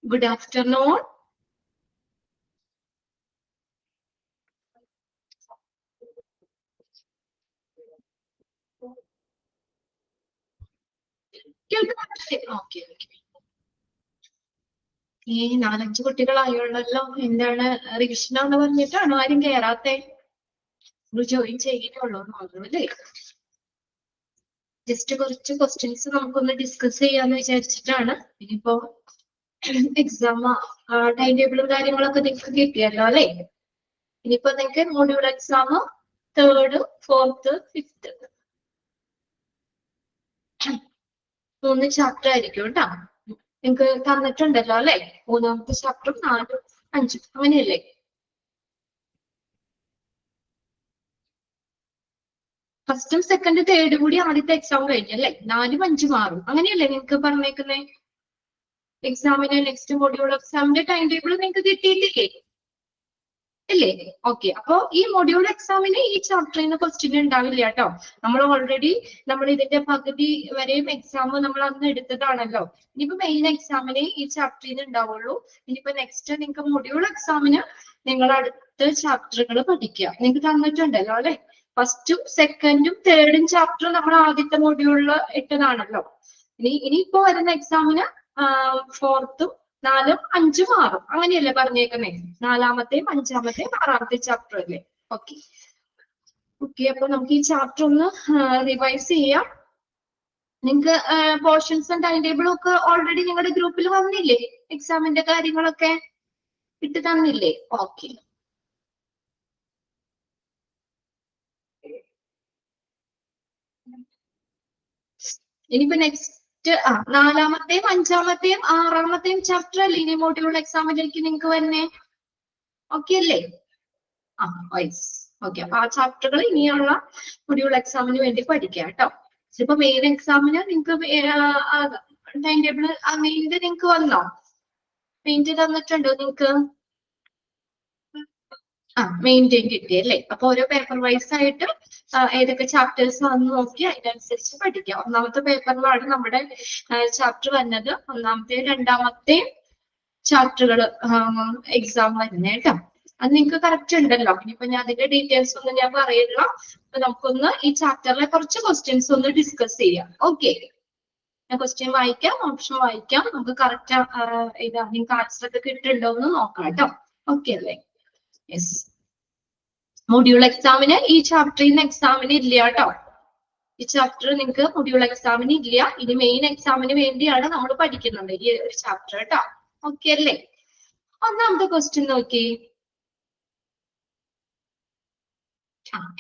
Good afternoon. Okay. ഈ 4-5 കുട്ടികളായുള്ളല്ലോ. എന്താണ് revision എന്ന് പറഞ്ഞിട്ടാണോ ആരും കേറാത്തെ? ജോയിൻ ചെയ്തിട്ടുള്ളൂ അല്ലേ? ജസ്റ്റ് കുറച്ച് ക്വസ്റ്റ്യൻസ് നമുക്കൊന്ന് ഡിസ്കസ് ചെയ്യാന്ന് വിചാരിച്ചിട്ടാണ്. ഇനിയിപ്പോ എക്സാം ടൈം ടേബിളും കാര്യങ്ങളൊക്കെ നിങ്ങൾക്ക് കിട്ടിയല്ലോ അല്ലേ? ഇനിയിപ്പോ നിങ്ങൾക്ക് module exam 3rd, 4th, 5th 3 chapter ആയിരിക്കും കേട്ടോ. നിങ്ങൾക്ക് തന്നിട്ടുണ്ടല്ലോ അല്ലെ? 3ാമത്തെ ചാപ്റ്ററും 4ഉം 5ഉം അങ്ങനെയല്ലേ? ഫസ്റ്റും സെക്കൻഡ് തേർഡ് കൂടി ആദ്യത്തെ എക്സാം കഴിഞ്ഞല്ലേ? 4ഉം 5ഉം 6ഉം അങ്ങനെയല്ലേ നിങ്ങൾക്ക് പറഞ്ഞേക്കുന്നേ? എക്സാമിന് നെക്സ്റ്റ് മൊഡ്യൂൾ എക്സാമിന്റെ ടൈം ടേബിൾ നിങ്ങൾക്ക് കിട്ടിയിട്ടില്ലേ? ഇല്ലേ? ഓക്കെ. അപ്പൊ ഈ മൊഡ്യൂൾ എക്സാമിന് ഈ ചാപ്റ്ററിൽ നിന്ന് ക്വസ്റ്റ്യൻ ഉണ്ടാവില്ല കേട്ടോ. നമ്മൾ ഓൾറെഡി ഇതിന്റെ പകുതി വരെയും എക്സാം നമ്മൾ അന്ന് എടുത്തതാണല്ലോ. ഇനിയിപ്പോ മെയിൻ എക്സാമിന് ഈ ചാപ്റ്ററിൽ നിന്ന് ഉണ്ടാവുള്ളൂ. ഇനിയിപ്പോ നെക്സ്റ്റ് നിങ്ങൾക്ക് മൊഡ്യൂൾ എക്സാമിന് നിങ്ങൾ അടുത്ത ചാപ്റ്ററുകൾ പഠിക്കുക. നിങ്ങൾക്ക് തന്നിട്ടുണ്ടല്ലോ അല്ലെ? ഫസ്റ്റും സെക്കൻഡും തേർഡും ചാപ്റ്റർ നമ്മൾ ആദ്യത്തെ മൊഡ്യൂളിൽ ഇട്ടതാണല്ലോ. ഇനിയിപ്പോ വരുന്ന എക്സാമിന് 4th, 4ഉം 5ഉം 6ഉം അങ്ങനെയല്ലേ പറഞ്ഞേക്കുന്നേ? 4ാമത്തെയും 5ാമത്തെയും 6ാമത്തെ ചാപ്റ്റർ അല്ലേ? ഓക്കെ. അപ്പൊ നമുക്ക് ഈ ചാപ്റ്റർ ഒന്ന് റിവൈസ് ചെയ്യാം. നിങ്ങൾക്ക് പോർഷൻസും ടൈം ടേബിളും ഒക്കെ ഓൾറെഡി നിങ്ങളുടെ ഗ്രൂപ്പിൽ വന്നില്ലേ? എക്സാമിന്റെ കാര്യങ്ങളൊക്കെ ഇട്ട് തന്നില്ലേ? ഓക്കെ. ഇനിയിപ്പോ നെക്സ്റ്റ് 4ാമത്തെയും 5ാമത്തെയും 6ാമത്തെയും ചാപ്റ്റർ അല്ലേ ഇനി മൊഡ്യൂൾ എക്സാമിലേക്ക് നിങ്ങൾക്ക് വരുന്നേ? ഓക്കെ അല്ലേ? വൈസ്. ഓക്കെ. അപ്പൊ ആ ചാപ്റ്ററുകൾ ഇനിയുള്ള മൊഡ്യൂൾ എക്സാമിന് വേണ്ടി പഠിക്കാം കേട്ടോ. ഇപ്പൊ മെയിൻ എക്സാമിന് നിങ്ങൾക്ക് ടൈം ടേബിൾ മെയിൻ്റെ നിങ്ങൾക്ക് വന്നോ? മെയിൻ്റെ തന്നിട്ടുണ്ടോ നിങ്ങൾക്ക്? മെയിൻറ്റെയിൻ കിട്ടിയല്ലേ? അപ്പൊ ഓരോ പേപ്പർ വൈസ് ആയിട്ട് ഏതൊക്കെ ചാപ്റ്റേഴ്സ് വന്ന് നോക്കി അതിനനുസരിച്ച് പഠിക്കാം. 1ാമത്തെ പേപ്പറിലാണ് നമ്മുടെ ചാപ്റ്റർ വന്നത്. 1ാമത്തെയും 2ാമത്തെയും ചാപ്റ്ററുകൾ എക്സാം വരുന്നത് കേട്ടോ. അത് നിങ്ങൾക്ക് കറക്റ്റ് ഉണ്ടല്ലോ. ഇനിയിപ്പോ ഞാൻ അതിന്റെ ഡീറ്റെയിൽസ് ഒന്നും ഞാൻ പറയില്ല. അപ്പൊ നമുക്കൊന്ന് ഈ ചാപ്റ്ററിലെ കുറച്ച് ക്വസ്റ്റ്യൻസ് ഒന്ന് ഡിസ്കസ് ചെയ്യാം. ഓക്കെ. ഞാൻ ക്വസ്റ്റ്യൻ വായിക്കാം, ഓപ്ഷൻ വായിക്കാം. നമുക്ക് കറക്റ്റ് ഇതാ നിങ്ങൾക്ക് ആൻസർ ഒക്കെ കിട്ടുന്നുണ്ടോ എന്ന് നോക്കാം കേട്ടോ. ഓക്കെ അല്ലേ? യെസ്. മൊഡ്യൂൾ എക്സാമിന് ഈ ചാപ്റ്ററിൽ നിന്ന് എക്സാമിന് ഇല്ല കേട്ടോ. ഈ ചാപ്റ്റർ നിങ്ങൾക്ക് മൊഡ്യൂൾ എക്സാമിന് ഇല്ല. ഇനി മെയിൻ എക്സാമിന് വേണ്ടിയാണ് നമ്മൾ പഠിക്കുന്നത് ഈ ഒരു ചാപ്റ്റർ കേട്ടോ. ഓക്കെ അല്ലേ? 1ാമത്തെ ക്വസ്റ്റ്യൻ നോക്കി.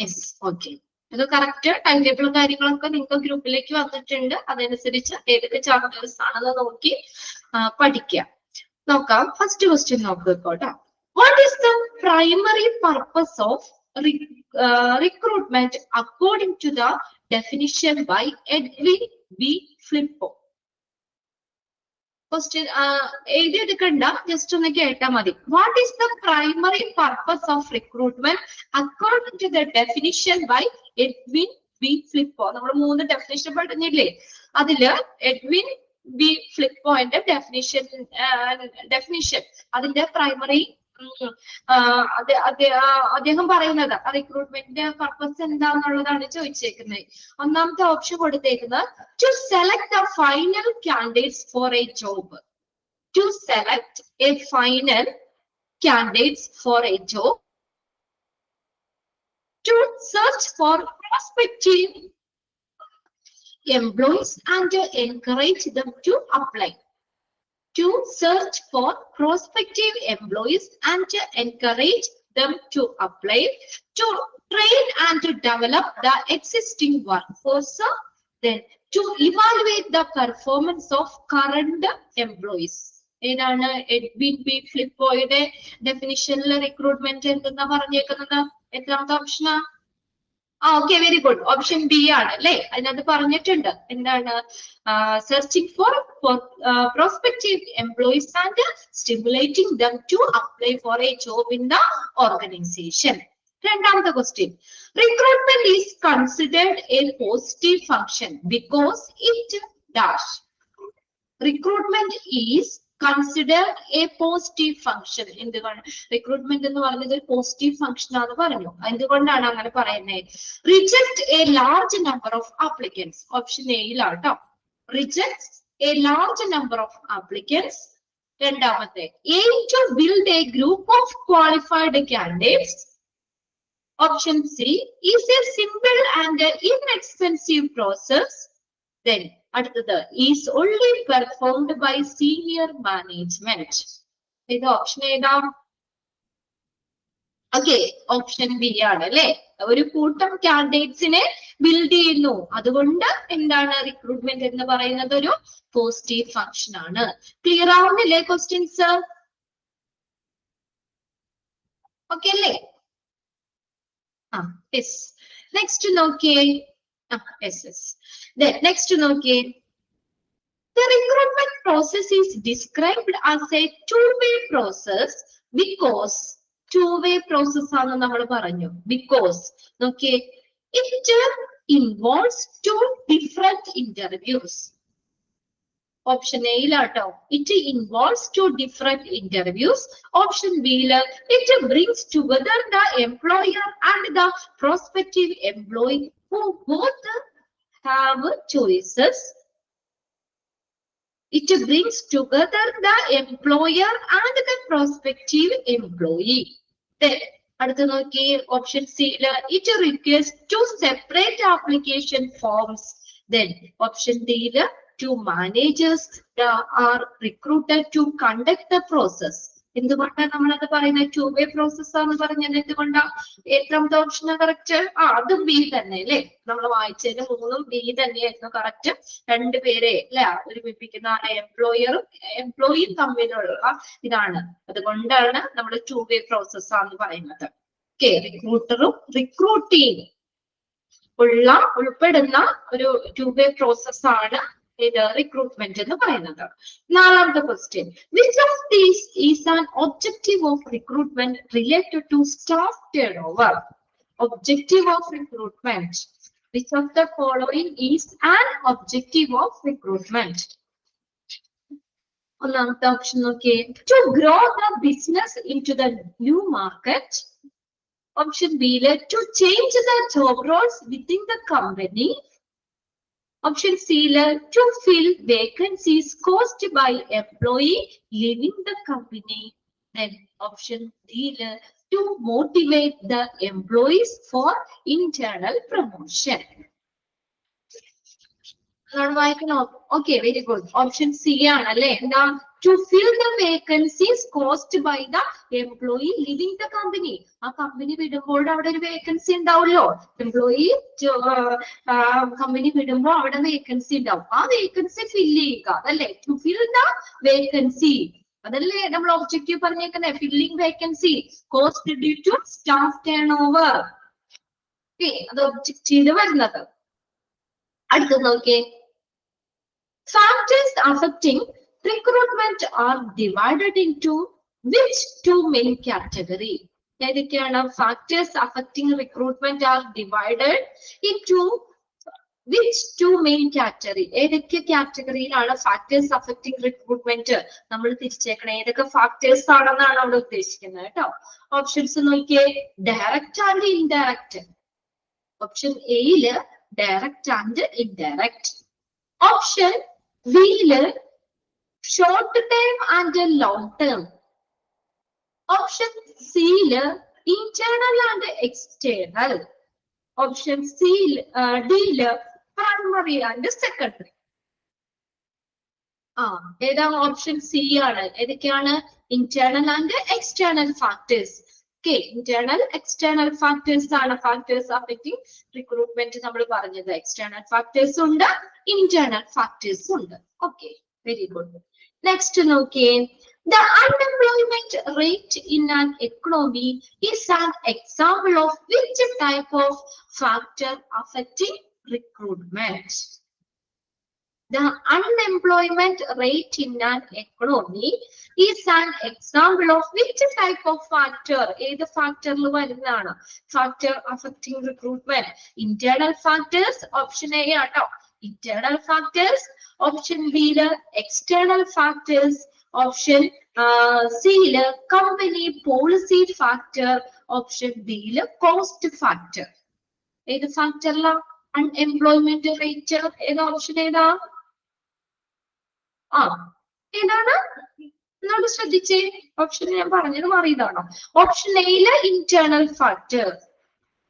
യെസ്. ഓക്കെ. ഇത് കറക്റ്റ് ടൈം ടേബിളും കാര്യങ്ങളൊക്കെ നിങ്ങൾക്ക് ഗ്രൂപ്പിലേക്ക് വന്നിട്ടുണ്ട്. അതനുസരിച്ച് ഏതൊക്കെ ചാപ്റ്റേഴ്സ് ആണെന്ന് നോക്കി പഠിക്കുക. നോക്കാം. ഫസ്റ്റ് ക്വസ്റ്റ്യൻ നോക്കിക്കോട്ടെ. What is the primary purpose of recruitment according to the definition by Edwin B Flippo? Question എഴുതിയെടുക്കണ്ട, ജസ്റ്റ് ഒന്ന് കേട്ടാൽ മതി. What is the primary purpose of recruitment according to the definition by Edwin B Flippo? നമ്മൾ 3 definition പഠിഞ്ഞില്ലേ? അതില് Edwin B ഫ്ലിപ്പോന്റെ definition അതിന്റെ primary അദ്ദേഹം പറയുന്നത് റിക്രൂട്ട്മെന്റിന്റെ പർപ്പസ് എന്താണെന്നുള്ളതാണ് ചോദിച്ചേക്കുന്നത്. 1ാമത്തെ ഓപ്ഷൻ കൊടുത്തേക്കുന്നത് to select the final candidates for a job. To select a final candidates for a job. To search for prospective employees and encourage them to apply. To search for prospective employees and encourage them to apply. To train and develop the existing workforce. Then to evaluate the performance of current employees. ഏതാണ് Edwin B ഫ്ലിപ്പോയുടെ ഡെഫിനിഷനിൽ recruitment എന്തെന്നാ പറഞ്ഞേക്കുന്നത്? എത്രാമത്തെ ഓപ്ഷനാ? Okay, very good. Option B ആണ് അല്ലെ? അതിനകത്ത് പറഞ്ഞിട്ടുണ്ട് എന്താണ്? Searching for prospective employees and stimulating them to apply for a job in the organization. 2ാമത്തെ question. Recruitment is considered a positive function because it dash. Recruitment is consider a positive function. എന്തുകൊണ്ട് recruitment എന്ന് പറയുന്നത് ഒരു positive function ആണെന്ന് പറഞ്ഞു. എന്തുകൊണ്ടാണ് അങ്ങനെ പറയുന്നത്? Reject a large number of applicants. Option എയിലാട്ടോ. Reject a large number of applicants. രണ്ടാമത്തെ, aim to build a group of qualified candidates. Option C, is a simple and inexpensive process. Then അടുത്തത്, is only performed by senior management. ഇത് option ഏതാ? Okay, option B ആണ് അല്ലെ. ഒരു കൂട്ടം കാൻഡിഡേറ്റ്സിനെ build ചെയ്യുന്നു, അതുകൊണ്ട് എന്താണ് റിക്രൂട്ട്മെന്റ് എന്ന് പറയുന്നത് ഒരു പോസിറ്റീവ് ഫംഗ്ഷൻ ആണ്. ക്ലിയർ ആവുന്നില്ലേ ക്വസ്റ്റ്യൻസ്? ഓക്കെ അല്ലേ? യെസ്. നെക്സ്റ്റ് നോക്കിയേ. യെസ്. Then next നോക്കിയേ. The recruitment process is described as a two-way process because two-way process ആണ് നമ്മൾ പറഞ്ഞു. Because നോക്കിയേ, it involves two different interviews. Option A ലാട്ടോ, it involves two different interviews. Option B ല്, it brings together the employer and the prospective employee who both have choices. It brings together the employer and the prospective employee. Then അടുത്ത നോക്കി, option C ല്, it requires two separate application forms. Then option D ല്, two managers are recruited to conduct the process. എന്തുകൊണ്ടാണ് നമ്മളത് പറയുന്നത് to way process ആണെന്ന് പറഞ്ഞത്? എന്തുകൊണ്ടാ? എത്രാമത്തെ ഓപ്ഷനാ കറക്റ്റ്? അതും ബി തന്നെ അല്ലേ. നമ്മൾ വായിച്ചതിന് മൂന്നും ബി തന്നെയായിരുന്നു കറക്റ്റ്. രണ്ടുപേരെ അല്ലെ ഒരുമിപ്പിക്കുന്ന എംപ്ലോയറും എംപ്ലോയിയും തമ്മിലുള്ള ഇതാണ്. അതുകൊണ്ടാണ് നമ്മൾ ടു വേ പ്രോസസ് ആണെന്ന് പറയുന്നത്. ഓക്കെ, റിക്രൂട്ടറും റിക്രൂട്ടിങ് ഉൾപ്പെടുന്ന ഒരു ടു വേ പ്രോസസ് ആണ് ഇത് റിക്രൂട്ട്മെന്റ് എന്ന് പറയുന്നത്. നാലാമത്തെ question, which of these is an objective of recruitment related to staff turnover? Objective of recruitment. Which of the following is an objective of recruitment? ഒന്നാമത്തെ option നോക്കിയേ, to grow the business into the new market. Option B ല്, to change the job roles within the company. Option C ല്, to fill vacancies caused by employee leaving the company. Then option D ല്, to motivate the employees for internal promotion. Okay, very good. Option C ആണ് അല്ലേ. എന്താ? To fill the vacancies caused by the employee leaving the company. ആ company വിടുമ്പോൾ അവിടെ ഒരു vacancy ഉണ്ടാവുമല്ലോ. Employee company വിടുമ്പോൾ അവിടെ വേക്കൻസി ഉണ്ടാവും. ആ വേക്കൻസി ഫില്ല് ചെയ്യുക, അതല്ലേ to fill the vacancy. അതല്ലേ നമ്മൾ ഒബ്ജക്റ്റീവ് പറഞ്ഞേക്കുന്നത്, filling vacancy cost due to staff turnover. അത് ഒബ്ജക്റ്റീവ് വരുന്നത്. അടുത്തത് നോക്കിയേ, factors affecting recruitment are divided into which two main category? ഏതൊക്കെയാണ്? factors affecting recruitment are divided into which two main category? ഏതൊക്കെ കാറ്റഗറിയിലാണ് factors affecting recruitment നമ്മൾ തിരിച്ചേക്കണം? ഏതൊക്കെ factors ആണെന്നാണ് അവിടെ ഉദ്ദേശിക്കുന്നത് കേട്ടോ. ഓപ്ഷൻസ് നോക്കിയേ, direct and indirect. Option A ല് direct and indirect. Option B ല് short term and long term. Option C ല് internal and external. Option C D ല് പ്രൈമറി ആൻഡ് സെക്കൻഡറി. ഏതാ? ഓപ്ഷൻ സി ആണ്. ഏതൊക്കെയാണ്? Internal and external factors. Okay, internal external factors ആണ് factors affecting recruitment നമ്മൾ പറഞ്ഞത്. External factors ഉണ്ട്, internal factors ഉണ്ട്. Okay, very good. നെക്സ്റ്റ് നോക്കിയേ, the unemployment rate in an economy is an example of which type of factor affecting recruitment? The unemployment rate in an economy is an example of which type of factor? ഏത് ഫാക്ടറിൽ വരുന്നതാണ് factor affecting recruitment? Internal factors, option A ആട്ടോ, internal factors. Option B ല് external factors. Option സിയില് company policy factor, option ബിയില് cost factor. ഏത് ഫാക്ടറിലാ? Unemployment rate. ഏത് option ഏതാ? ഏതാണ്? എന്നോട് ശ്രദ്ധിച്ചേ. ഓപ്ഷൻ ഞാൻ പറഞ്ഞത് മാറിയതാണോ? ഓപ്ഷൻ എയില് ഇന്റേണൽ ഫാക്ടേഴ്സ്,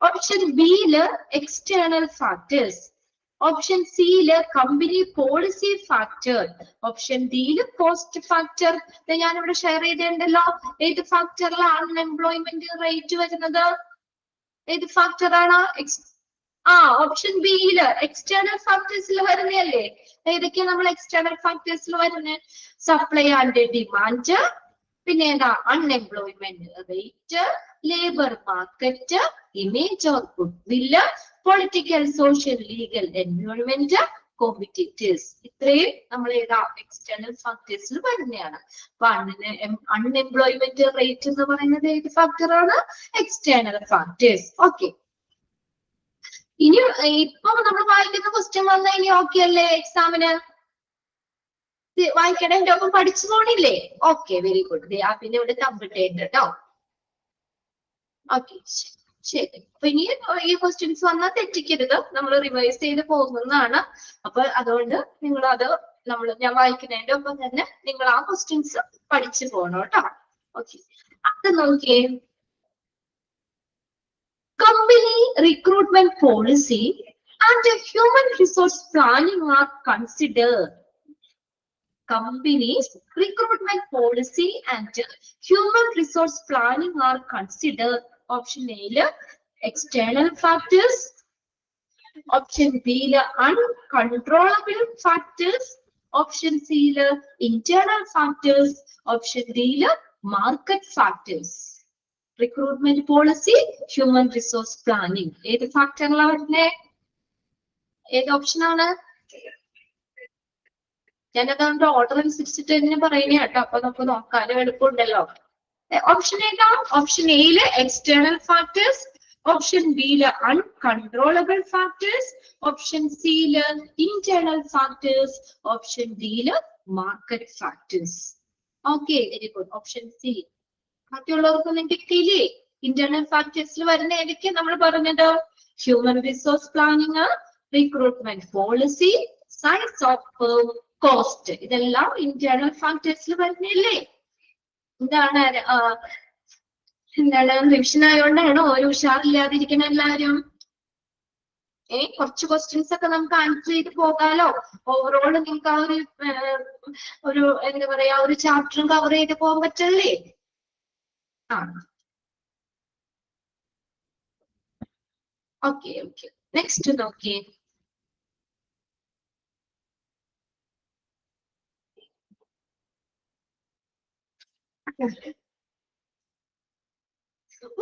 ഓപ്ഷൻ ബിയില് എക്സ്റ്റേണൽ ഫാക്ടേഴ്സ്, ഓപ്ഷൻ സിയില് കമ്പനി പോളിസി ഫാക്ടർ, ഓപ്ഷൻ ഡിയില് കോസ്റ്റ് ഫാക്ടർ. ഞാൻ ഇവിടെ ഷെയർ ചെയ്തിട്ടുണ്ടല്ലോ. ഏത് ഫാക്ടറിലാണ് അൺഎംപ്ലോയ്മെന്റ് റേറ്റ് വരുന്നത്? ഏത് ഫാക്ടറാണ്? ഓപ്ഷൻ ബിയില് എക്സ്റ്റേണൽ ഫാക്ടേഴ്സിൽ വരുന്നതല്ലേ? ഏതൊക്കെയാ നമ്മൾ എക്സ്റ്റേണൽ ഫാക്ടേഴ്സിൽ വരുന്നത്? സപ്ലൈ ആൻഡ് ഡിമാൻഡ്, പിന്നെ ഏതാ? Unemployment rate, labour market, image or goodwill, political social legal environment, competitors. ഇത്രയും നമ്മൾ ഏതാ? എക്സ്റ്റേണൽ ഫാക്ടേഴ്സിൽ വരുന്നതാണ്. അപ്പൊ അൺഎംപ്ലോയ്മെന്റ് റേറ്റ് എന്ന് പറയുന്നത് ഏത് ഫാക്ടറാണ്? External factors. ഓക്കെ. ഇനി ഇപ്പൊ നമ്മൾ വായിക്കുന്ന ക്വസ്റ്റ്യൻ വന്നാൽ ഇനി ഓക്കെ അല്ലേ? എക്സാമിന് വായിക്കണേ? എന്റെ ഒപ്പം പഠിച്ചു പോണില്ലേ? Okay, very good. പിന്നെ ഇവിടെ കമ്പിട്ടേണ്ട് കേട്ടോ. ഓക്കെ, ശരി. അപ്പൊ ഇനി ഈ ക്വസ്റ്റ്യൻസ് വന്നാൽ തെറ്റിക്കരുത്, നമ്മൾ റിവൈസ് ചെയ്ത് പോകുന്നതാണ്. അപ്പൊ അതുകൊണ്ട് നിങ്ങൾ അത് ഞാൻ വായിക്കുന്നതിന്റെ ഒപ്പം തന്നെ നിങ്ങൾ ആ ക്വസ്റ്റ്യൻസ് പഠിച്ചു പോകണം കേട്ടോ. ഓക്കെ, അത് നോക്കിയേ. Company recruitment policy and human resource planning are considered. Company's recruitment policy and human resource planning are considered. Option A, external factors. Option B, uncontrollable factors. Option C, internal factors. Option D, market factors. Recruitment policy, human resource planning. ഏത് ഫാക്ടറിലാണ് വരുന്നത്? ഏത് ഓപ്ഷനാണ്? ഞാനത് order അനുസരിച്ചിട്ട് തന്നെ പറയുന്നേ കേട്ടോ. അപ്പൊ നമുക്ക് നോക്കാനും എളുപ്പമുണ്ടല്ലോ. ഓപ്ഷൻ ഏതാ? ഓപ്ഷൻ എയില് എക്സ്റ്റേണൽ ഫാക്ടേഴ്സ്, ഓപ്ഷൻ ബിയില് അൺകൺട്രോളബിൾ ഫാക്ടേഴ്സ്, ഓപ്ഷൻ സിയില് ഇന്റേണൽ ഫാക്ടേഴ്സ്, ഓപ്ഷൻ ഡിയില് market factors. Okay, very good. Option C. ബാക്കിയുള്ളവർക്കൊന്നും കിട്ടിയില്ലേ? ഇന്റേണൽ ഫാക്ടേഴ്സിൽ വരുന്ന ഏതൊക്കെയാ നമ്മൾ പറഞ്ഞത്? Human resource planning, recruitment policy, size of cost. ഇതെല്ലാം ഇന്റേണൽ ഫാക്ടേഴ്സിൽ വരുന്നില്ലേ? എന്താണ് റിവിഷൻ ആയതുകൊണ്ടാണോ ഒരു ഉഷാറില്ലാതിരിക്കണ എല്ലാവരും? കുറച്ച് ക്വസ്റ്റ്യൻസ് ഒക്കെ നമുക്ക് ആൻസർ ചെയ്ത് പോകാലോ. ഓവറോൾ നിങ്ങൾക്ക് ആ ഒരു എന്താ പറയാ, ഒരു ചാപ്റ്ററും കവർ ചെയ്ത് പോകാൻ പറ്റല്ലേ? ഓക്കെ. നെക്സ്റ്റ് നോക്കിയേ.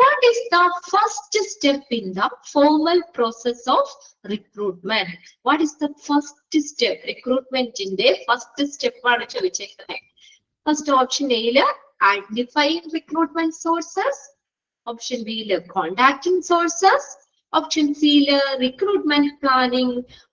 What is the first step in the formal process of recruitment? What is the first step? Recruitment in the first step ആണ് ചോദിച്ചേക്കുന്നത്. ഫസ്റ്റ് ഓപ്ഷൻ എയില് identifying recruitment sources, ഓപ്ഷൻ ബിയില് contacting sources, ഓപ്ഷൻ സിയില് recruitment planning,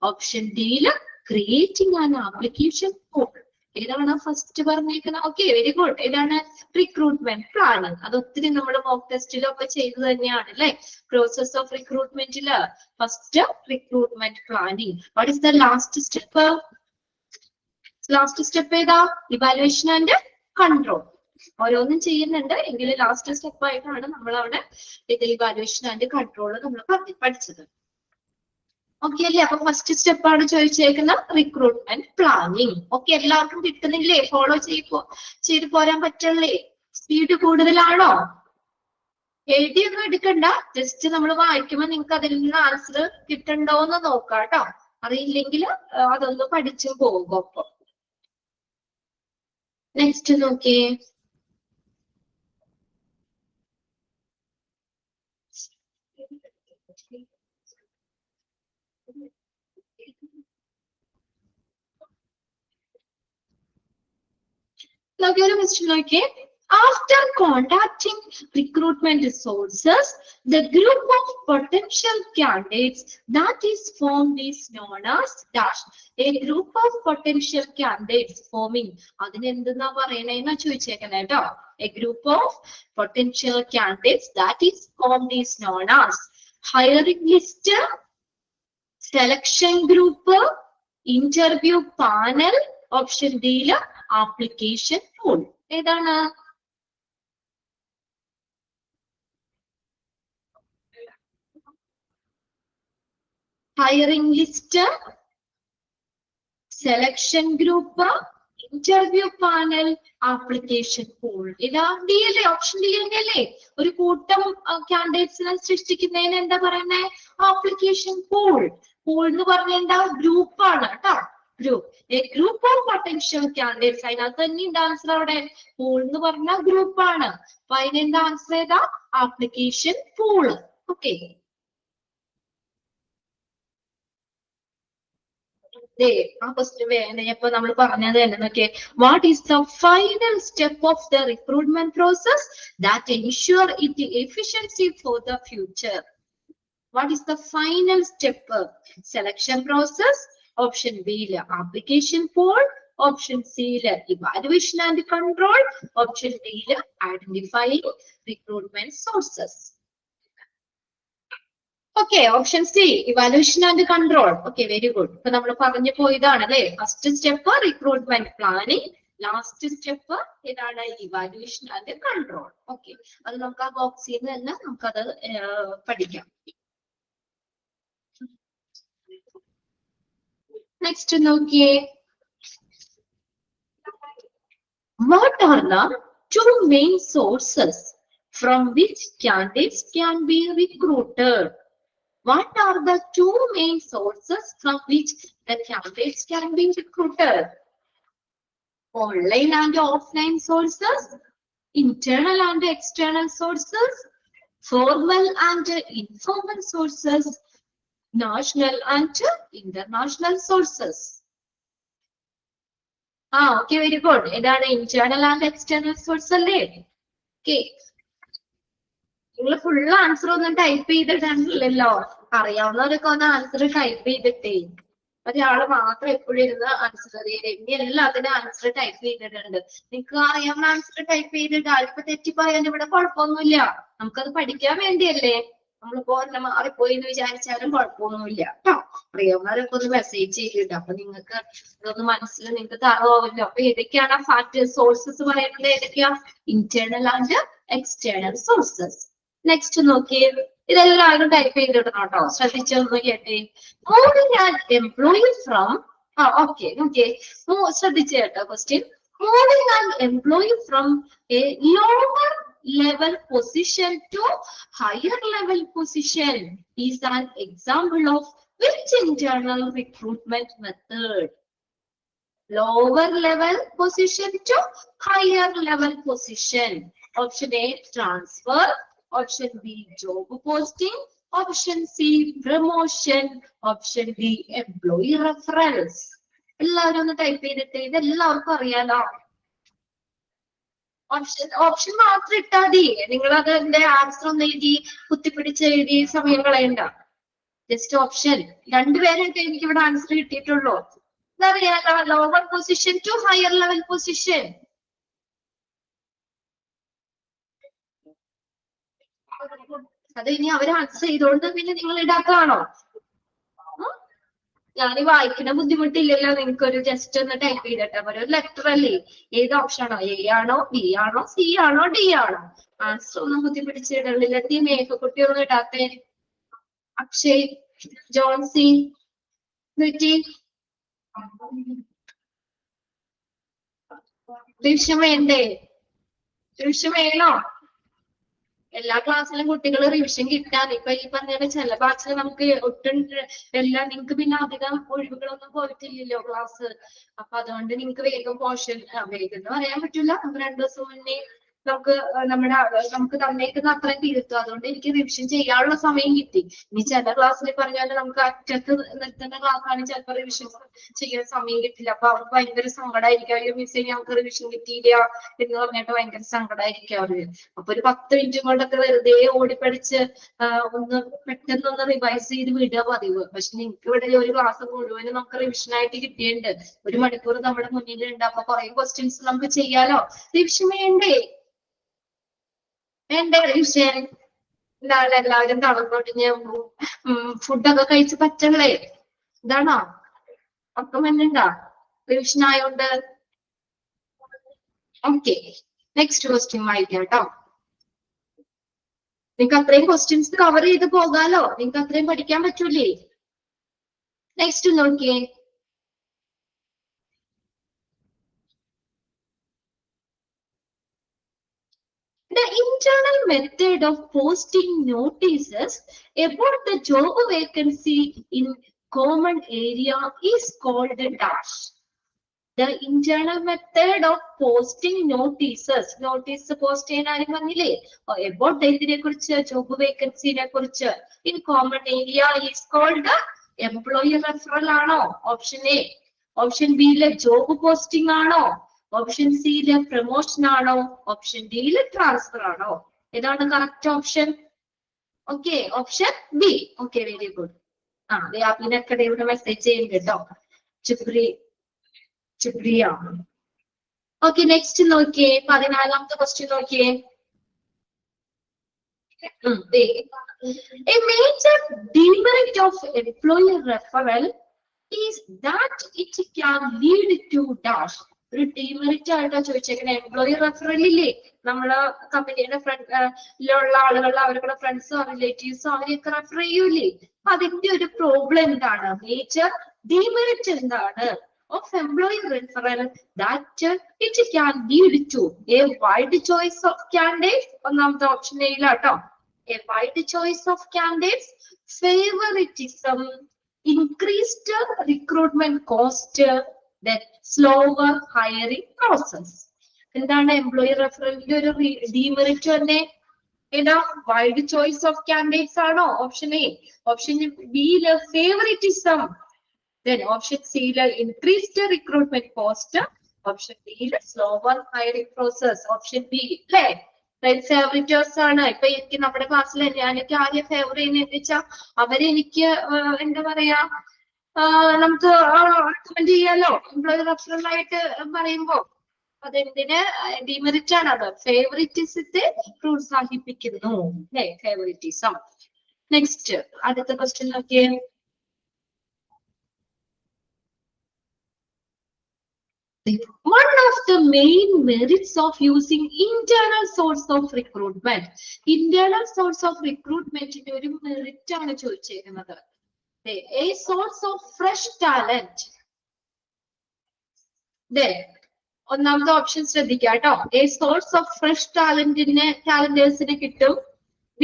option ഡിയില് creating an application form. ഏതാണ് first പറഞ്ഞേക്കുന്നത്? Okay, very good. ഏതാണ്? Recruitment planning. അത് ഒത്തിരി നമ്മൾ മോക്ക് ടെസ്റ്റിലൊക്കെ ചെയ്തു തന്നെയാണ് അല്ലെ? പ്രോസസ് ഓഫ് റിക്രൂട്ട്മെന്റില് first recruitment planning. What is the last step? Last step ഏതാ? Evaluation and control. ഓരോന്നും ചെയ്യുന്നുണ്ട് എങ്കിലും ലാസ്റ്റ് സ്റ്റെപ്പ് ആയിട്ടാണ് നമ്മൾ അവിടെ ഇത് ഇവാലുവേഷൻ ആൻഡ് കൺട്രോൾ നമ്മൾ പഠിച്ചത്. ഓക്കെ അല്ലേ? അപ്പൊ ഫസ്റ്റ് സ്റ്റെപ്പ് ആണ് ചോദിച്ചേക്കുന്നത് റിക്രൂട്ട്മെന്റ് പ്ലാനിങ്. ഓക്കെ, എല്ലാവർക്കും കിട്ടുന്നില്ലേ? ഫോളോ ചെയ്ത് പോരാൻ പറ്റല്ലേ? സ്പീഡ് കൂടുതലാണോ? എഴുതിയൊന്നും എടുക്കണ്ട, ജസ്റ്റ് നമ്മൾ വായിക്കുമ്പോൾ നിങ്ങൾക്ക് അതിൽ നിന്ന് ആൻസർ കിട്ടണ്ടോന്ന് നോക്കാം കേട്ടോ. അറിയില്ലെങ്കിൽ അതൊന്ന് പഠിച്ചു പോകും. അപ്പൊ നെക്സ്റ്റ് നോക്കിയേ. നോക്കിയൊരു ക്വസ്റ്റ്യൻ നോക്കിയേ. After contacting recruitment sources, the group of potential candidates that is formed is known as dash. A group of potential candidates forming. അതിനെന്തെന്നാ പറയണേന്നാ ചോദിച്ചേക്കണേ കേട്ടോ. A group of potential candidates that is formed is known as hiring list, selection group, interview panel, option D application pool. ഏതാണ്? hiring list, selection group, interview panel, application pool. ഇതാ D അല്ലേ? Option D തന്നെയല്ലേ? ഒരു കൂട്ടം കാൻഡിഡേറ്റ്സിനെ സൃഷ്ടിക്കുന്നതിന് എന്താ പറയുന്നത്? Application pool. Pool എന്ന് പറഞ്ഞാൽ എന്താ? ഗ്രൂപ്പ് ആണ് കേട്ടോ. Group. A group of potential candidates. അതിനകത്ത് തന്നെ ആൻസർ അവിടെ. പൂൾ എന്ന് പറഞ്ഞാൽ ഗ്രൂപ്പ് ആണ്. അപ്പൊ അതിനെന്താ ആൻസർ ഏതാ? Application pool. ഓക്കെ. ഇപ്പൊ നമ്മൾ പറഞ്ഞത് തന്നെ നോക്കിയേ. What is the final step of the recruitment process that ensure it efficiency for the future? What is the final step? Selection process. Option B application pool. Option C evaluation and control. Option D identifying recruitment sources. Okay. Option C evaluation and control. Okay, very good. ഇപ്പൊ നമ്മൾ പറഞ്ഞു പോയതാണ് അല്ലെ? First step recruitment planning, last step ഏതാണ്? Evaluation and control. Okay, അത് നമുക്ക് ആ ബോക്സിൽ നിന്ന് തന്നെ നമുക്കത് പഠിക്കാം. നെക്സ്റ്റ് നോക്കിയേ. What are the two main sources from which candidates can be recruited? What are the two main sources from which the candidates can be recruited? Online and offline sources, internal and external sources, formal and informal sources, national and international sources. Okay, very good. ഏതാണ്? Internal and external source അല്ലേ? Okay, നിങ്ങൾ full answer ഒന്നും type ചെയ്തിട്ടില്ലല്ലോ. അറിയാവുന്നവരൊക്കെ ഒന്ന് answer type ചെയ്തിട്ടേ. ഒരാള് മാത്രം എപ്പോഴും ഇരുന്ന് ആൻസർ അറിയില്ല. ഇനി എല്ലാത്തിനും ആൻസർ ടൈപ്പ് ചെയ്തിട്ടുണ്ട്. നിങ്ങൾക്ക് അറിയാവുന്ന ആൻസർ ടൈപ്പ് ചെയ്തിട്ട് ആളിപ്പോ തെറ്റിപ്പോയാലും ഇവിടെ കുഴപ്പമൊന്നുമില്ല. നമുക്കത് പഠിക്കാൻ വേണ്ടിയല്ലേ. നമ്മളിപ്പോ മാറിപ്പോയി എന്ന് വിചാരിച്ചാലും കുഴപ്പമൊന്നുമില്ല കേട്ടോ. അറിയാവുന്നവരൊക്കെ ഒന്ന് മെസ്സേജ് ചെയ്തിട്ട് അപ്പൊ നിങ്ങൾക്ക് ഇതൊന്ന് മനസ്സിൽ നിങ്ങൾക്ക് തറവാമല്ലോ. അപ്പൊ ഏതൊക്കെയാണ് ഫാക്ട് സോഴ്സസ് പറയുന്നത്? ഏതൊക്കെയാ? Internal and external sources. Next നോക്കിയേ. ഇതെല്ലാം ആരും ടൈപ്പ് ചെയ്തിടണം കേട്ടോ. ശ്രദ്ധിച്ചൊന്ന് കേട്ടേ. Moving an employee from okay okay ശ്രദ്ധിച്ചു കേട്ടോ. Question. Moving an employee from a lower level position to higher level position is an example of which internal recruitment method? Lower level position to higher level position. Option A transfer, option B job posting, option C promotion, option D employee referrals. എല്ലാവരും ഒന്ന് type ചെയ്തിട്ട്. ഇത് എല്ലാവർക്കും അറിയാലോ. Option മാത്രം ഇട്ടാ മതി. നിങ്ങൾ അതിന്റെ ആൻസർ ഒന്ന് എഴുതി കുത്തിപ്പിടിച്ച് എഴുതി സമയം കളയണ്ട. Just option. രണ്ടുപേരൊക്കെ എനിക്ക് ഇവിടെ ആൻസർ കിട്ടിയിട്ടുള്ളൂ. എന്താ പറയാ? Lower position to higher level position. അത് ഇനി അവർ ആൻസർ ചെയ്തോണ്ട് പിന്നെ നിങ്ങൾ ഇടാത്തതാണോ? ഞാൻ വായിക്കുന്ന ബുദ്ധിമുട്ടില്ലല്ലോ. നിങ്ങൾക്കൊരു ജസ്റ്റ് ഒന്ന് ടൈപ്പ് ചെയ്തിട്ടാ പോലെ. ഒരു ലെറ്റർ അല്ലേ? ഏത് ഓപ്ഷൻ ആണോ? എ ആണോ, ബി ആണോ, സി ആണോ, ഡി ആണോ? ആൻസർ ഒന്നും ബുദ്ധിപിടിച്ചിടലില്ല. മേഘക്കുട്ടി ഒന്നും ഇടാത്തെ. അക്ഷയ്, ജോൺസി, റിവിഷൻ വേണ്ടേ? റിവിഷൻ വേണോ? എല്ലാ ക്ലാസ്സിലും കുട്ടികൾ റിവിഷൻ കിട്ടാൻ ഇപ്പൊ ഈ പറഞ്ഞ ചില ബാച്ചിൽ നമുക്ക് ഒട്ടും എല്ലാം നിങ്ങൾക്ക് പിന്നെ അധികം ഒഴിവുകളൊന്നും പോയിട്ടില്ലല്ലോ ക്ലാസ്. അപ്പൊ അതുകൊണ്ട് നിങ്ങൾക്ക് വേഗം പോർഷൻ വേഗം എന്ന് പറയാൻ പറ്റില്ല. നമുക്ക് 2 ദിവസം മുന്നേ നമുക്ക് തന്നേക്കുന്ന അത്രയും തീർത്തും. അതുകൊണ്ട് എനിക്ക് റിവിഷൻ ചെയ്യാനുള്ള സമയം കിട്ടി. ഇനി ചില ക്ലാസ്സിൽ പറഞ്ഞാൽ നമുക്ക് അറ്റത്ത് നിർത്തുന്ന ക്ലാസ്സാണ്, ചിലപ്പോൾ റിവിഷൻ ചെയ്യാൻ സമയം കിട്ടില്ല. അപ്പൊ അവർക്ക് ഭയങ്കര സങ്കടമായിരിക്കും. അയ്യോ മിസ്സേ ഞങ്ങൾക്ക് റിവിഷൻ കിട്ടിയില്ല എന്ന് പറഞ്ഞിട്ട് ഭയങ്കര സങ്കടമായിരിക്കും അവര്. അപ്പൊ ഒരു 10 മിനിറ്റും കൊണ്ടൊക്കെ വെറുതെ ഓടിപ്പടിച്ച് ഒന്ന് പെട്ടെന്നൊന്ന് റിവൈസ് ചെയ്ത് വിടുക പതിവ്. പക്ഷെ നിങ്ങൾക്ക് ഇവിടെ ഒരു ക്ലാസ് മുഴുവനും നമുക്ക് റിവിഷൻ ആയിട്ട് കിട്ടിയിട്ടുണ്ട്. 1 മണിക്കൂർ നമ്മുടെ മുന്നിലുണ്ട്. അപ്പൊ കുറെ ക്വസ്റ്റ്യൻസ് നമുക്ക് ചെയ്യാലോ. റിവിഷൻ വേണ്ടേ? വേണ്ടേ റിവിഷൻ? എന്താണ് എല്ലാവരും തളർന്നൊടിഞ്ഞ് ഫുഡൊക്കെ കഴിച്ച് പറ്റങ്ങളെ? ഇതാണോ ഒക്കെ മഞ്ഞുണ്ടാ റിവിഷൻ ആയോണ്ട്? ഓക്കെ, നെക്സ്റ്റ് ക്വസ്റ്റ്യൻ വായിക്കാം കേട്ടോ. നിങ്ങൾക്ക് അത്രയും ക്വസ്റ്റ്യൻസ് കവർ ചെയ്ത് പോകാലോ. നിങ്ങൾക്ക് അത്രയും പഠിക്കാൻ പറ്റൂലേ? നെക്സ്റ്റ് നോക്കിയേ. The internal method of posting notices about the job vacancy in common area is called a dash. The internal method of posting notices. Notice post ചെയ്യാൻ പറഞ്ഞില്ലേ? About ഇതിനെ കുറിച്ച്, job vacancy നെ കുറിച്ച് in common area is called employer referral ആണോ? Option A. Option B യിലെ job posting ആണോ? Option C യിലെ പ്രൊമോഷൻ ആണോ? ഓപ്ഷൻ ഡി യിലെ ട്രാൻസ്ഫർ ആണോ? ഏതാണ് correct option? Okay, option B. Okay, very good. വ്യാപിനൊക്കെ ഇവിടെ മെസ്സേജ് ചെയ്യുന്നുണ്ട് കേട്ടോ. ചുപ്രിയ. ഓക്കെ, നെക്സ്റ്റ് നോക്കിയേ. 14ാമത്തെ ക്വസ്റ്റ്യൻ നോക്കിയേ. A major demerit of employer referral is that it can lead to dash. ഒരു ഡീമെറിറ്റ് ആയിട്ടാ ചോദിച്ചേക്കുന്നത്. എംപ്ലോയി റെഫറൽ ഇല്ലേ, നമ്മള് കമ്പനിയുടെ ഫ്രണ്ടിലുള്ള ആളുകൾ അവരുടെ ഫ്രണ്ട്സോ റിലേറ്റീവ്സോ അവരെയൊക്കെ റെഫർ ചെയ്യൂലേ? അതിന്റെ ഒരു പ്രോബ്ലം എന്താണ്? മേജർ ഡീമെറിറ്റ് എന്താണ് of employee referral? That it can lead to a wide choice of candidates. ഒന്നാമത്തെ option എയിലാട്ടോ. A wide choice of candidates, favoritism, increased recruitment cost, then slower hiring process. എന്താണ് employee റെഫറലിന്റെ ഒരു demerit തന്നെ? ഏതാ? Wide choice of candidates ആണോ? Option A. Option B യില് favouritism. Then option C യില് increased recruitment cost. Option D യില് slower hiring process. Option B അല്ലേ? ഫേവറിറ്റേഴ്സ് ആണ്. ഇപ്പൊ എനിക്ക് നമ്മുടെ ക്ലാസ്സിൽ എനിക്ക് ആദ്യം ഫേവർ ചെയ്യുന്ന വെച്ചാൽ അവരെനിക്ക് എന്താ പറയാ, നമുക്ക് റെക്കമെൻഡ് ചെയ്യാലോ എംപ്ലോയി റെഫറൽ ആയിട്ട് പറയുമ്പോ. അതെന്തിന് ഡിമെറിറ്റ് ആണ്? അത് ഫേവറിറ്റിസത്തെ പ്രോത്സാഹിപ്പിക്കുന്നു അല്ലേ? ഫേവറിറ്റിസം. നെക്സ്റ്റ് അടുത്ത ക്വസ്റ്റ്യൻ നോക്കിയേ. One of the main merits of using internal source of recruitment. Internal source of recruitment ന്റെ ഒരു മെറിറ്റ് ആണ് ചോദിച്ചേക്കുന്നത്. A source of fresh talent. ഒന്നാമത്തെ ഓപ്ഷൻ ശ്രദ്ധിക്കുക കേട്ടോ. A source of fresh talentsനെ കിട്ടും. B.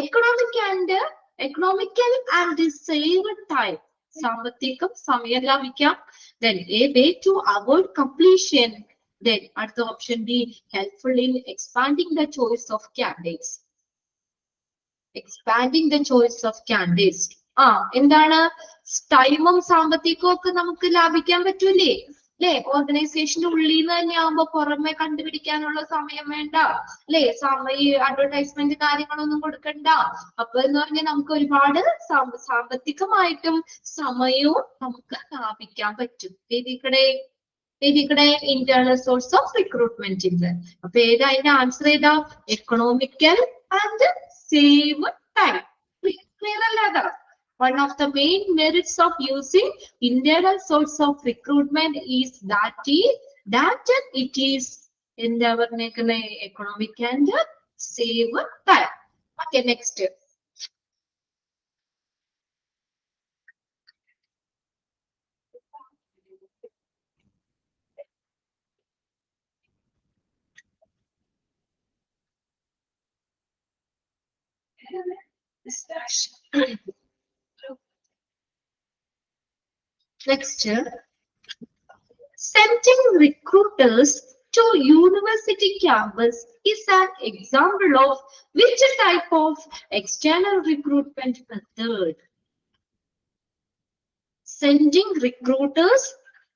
Economical and save time. സാമ്പത്തികം, സമയം ലാഭിക്കാം. Then a way to avoid completion. Then അടുത്ത option B, helpful in expanding the choice of candidates. Expanding the choice of candidates. എന്താണ്? ടൈമും സാമ്പത്തികവും ഒക്കെ നമുക്ക് ലാഭിക്കാൻ പറ്റൂലേ? അല്ലെ? ഓർഗനൈസേഷന്റെ ഉള്ളിൽ നിന്ന് തന്നെ ആവുമ്പോ പുറമെ കണ്ടുപിടിക്കാനുള്ള സമയം വേണ്ട അല്ലെ? ഈ അഡ്വർടൈസ്മെന്റ് കാര്യങ്ങളൊന്നും കൊടുക്കണ്ട. അപ്പൊ എന്ന് പറഞ്ഞാൽ നമുക്ക് ഒരുപാട് സാമ്പത്തികമായിട്ടും സമയവും നമുക്ക് ലാഭിക്കാൻ പറ്റും. എഴുതിക്കടെ ഇന്റേണൽ സോഴ്സ് ഓഫ് റിക്രൂട്ട്മെന്റിന്റെ. അപ്പൊ ഏതാ അതിന്റെ ആൻസർ? ഏതാ? Economical and save time. Clear അല്ല? അതാ one of the main merits of using internal source of recruitment is that it is economic and save time. Okay, next. Next, sending recruiters to university campus is an example of which type of external recruitment method? Sending recruiters